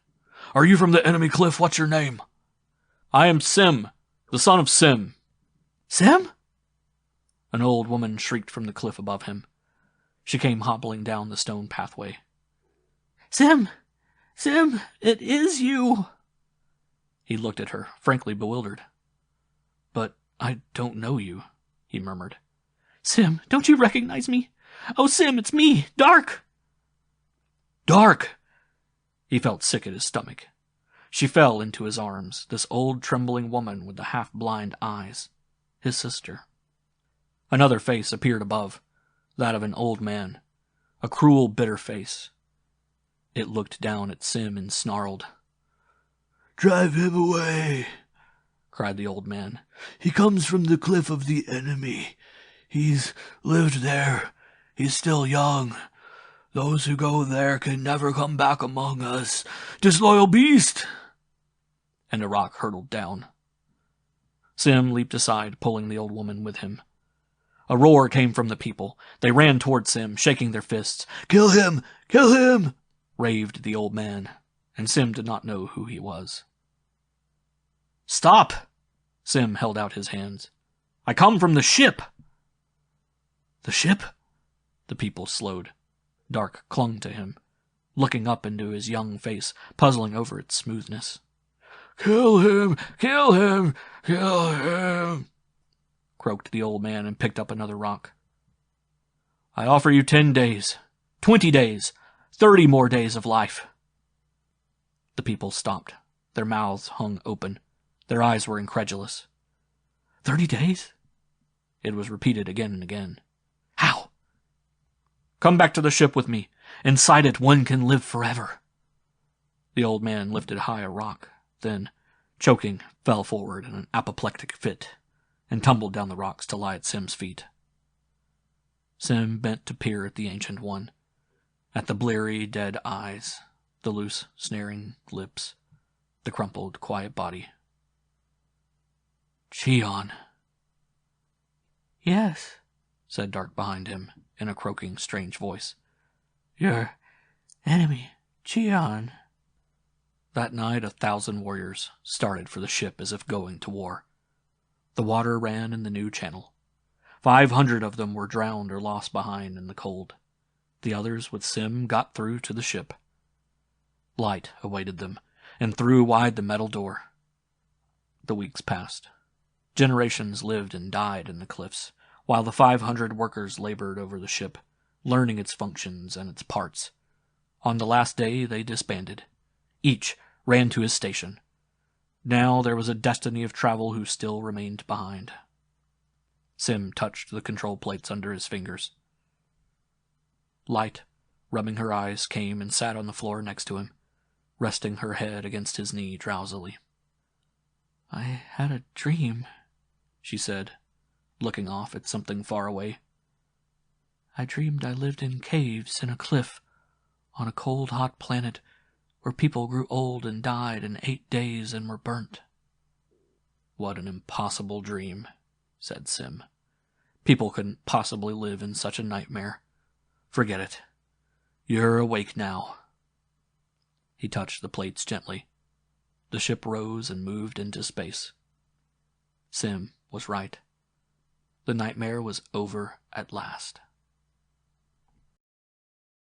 "Are you from the enemy cliff? What's your name?" "I am Sim, the son of Sim." "Sim?" An old woman shrieked from the cliff above him. She came hobbling down the stone pathway. "Sim! Sim, it is you!" He looked at her, frankly bewildered. "But I don't know you," he murmured. "Sim, don't you recognize me? Oh, Sim, it's me, Dark!" "Dark!" He felt sick at his stomach. She fell into his arms, this old trembling woman with the half-blind eyes. His sister. Another face appeared above, that of an old man. A cruel, bitter face. It looked down at Sim and snarled. "Drive him away," cried the old man. "He comes from the cliff of the enemy. He's lived there. He's still young. Those who go there can never come back among us. Disloyal beast!" And a rock hurtled down. Sim leaped aside, pulling the old woman with him. A roar came from the people. They ran toward Sim, shaking their fists. "Kill him! Kill him!" raved the old man, and Sim did not know who he was. "Stop!" Sim held out his hands. "I come from the ship!" "The ship?" The people slowed. Dark clung to him, looking up into his young face, puzzling over its smoothness. "Kill him! Kill him! Kill him!" croaked the old man and picked up another rock. "I offer you 10 days, 20 days, 30 more days of life." The people stopped. Their mouths hung open. Their eyes were incredulous. 30 days? It was repeated again and again. "How?" "Come back to the ship with me. Inside it one can live forever." The old man lifted high a rock, then, choking, fell forward in an apoplectic fit, and tumbled down the rocks to lie at Sim's feet. Sim bent to peer at the Ancient One, at the bleary, dead eyes, the loose, snaring lips, the crumpled, quiet body. "Cheon." "Yes," said Dark behind him, in a croaking, strange voice. "Your enemy, Cheon." That night 1,000 warriors started for the ship as if going to war. The water ran in the new channel. 500 of them were drowned or lost behind in the cold. The others with Sim got through to the ship. Light awaited them, and threw wide the metal door. The weeks passed. Generations lived and died in the cliffs, while the 500 workers labored over the ship, learning its functions and its parts. On the last day they disbanded. Each ran to his station. Now there was a destiny of travel who still remained behind. Sim touched the control plates under his fingers. Light, rubbing her eyes, came and sat on the floor next to him, resting her head against his knee drowsily. "I had a dream," she said, looking off at something far away. "I dreamed I lived in caves in a cliff, on a cold, hot planet where people grew old and died in 8 days and were burnt." "What an impossible dream," said Sim. "People couldn't possibly live in such a nightmare. Forget it. You're awake now." He touched the plates gently. The ship rose and moved into space. Sim was right. The nightmare was over at last.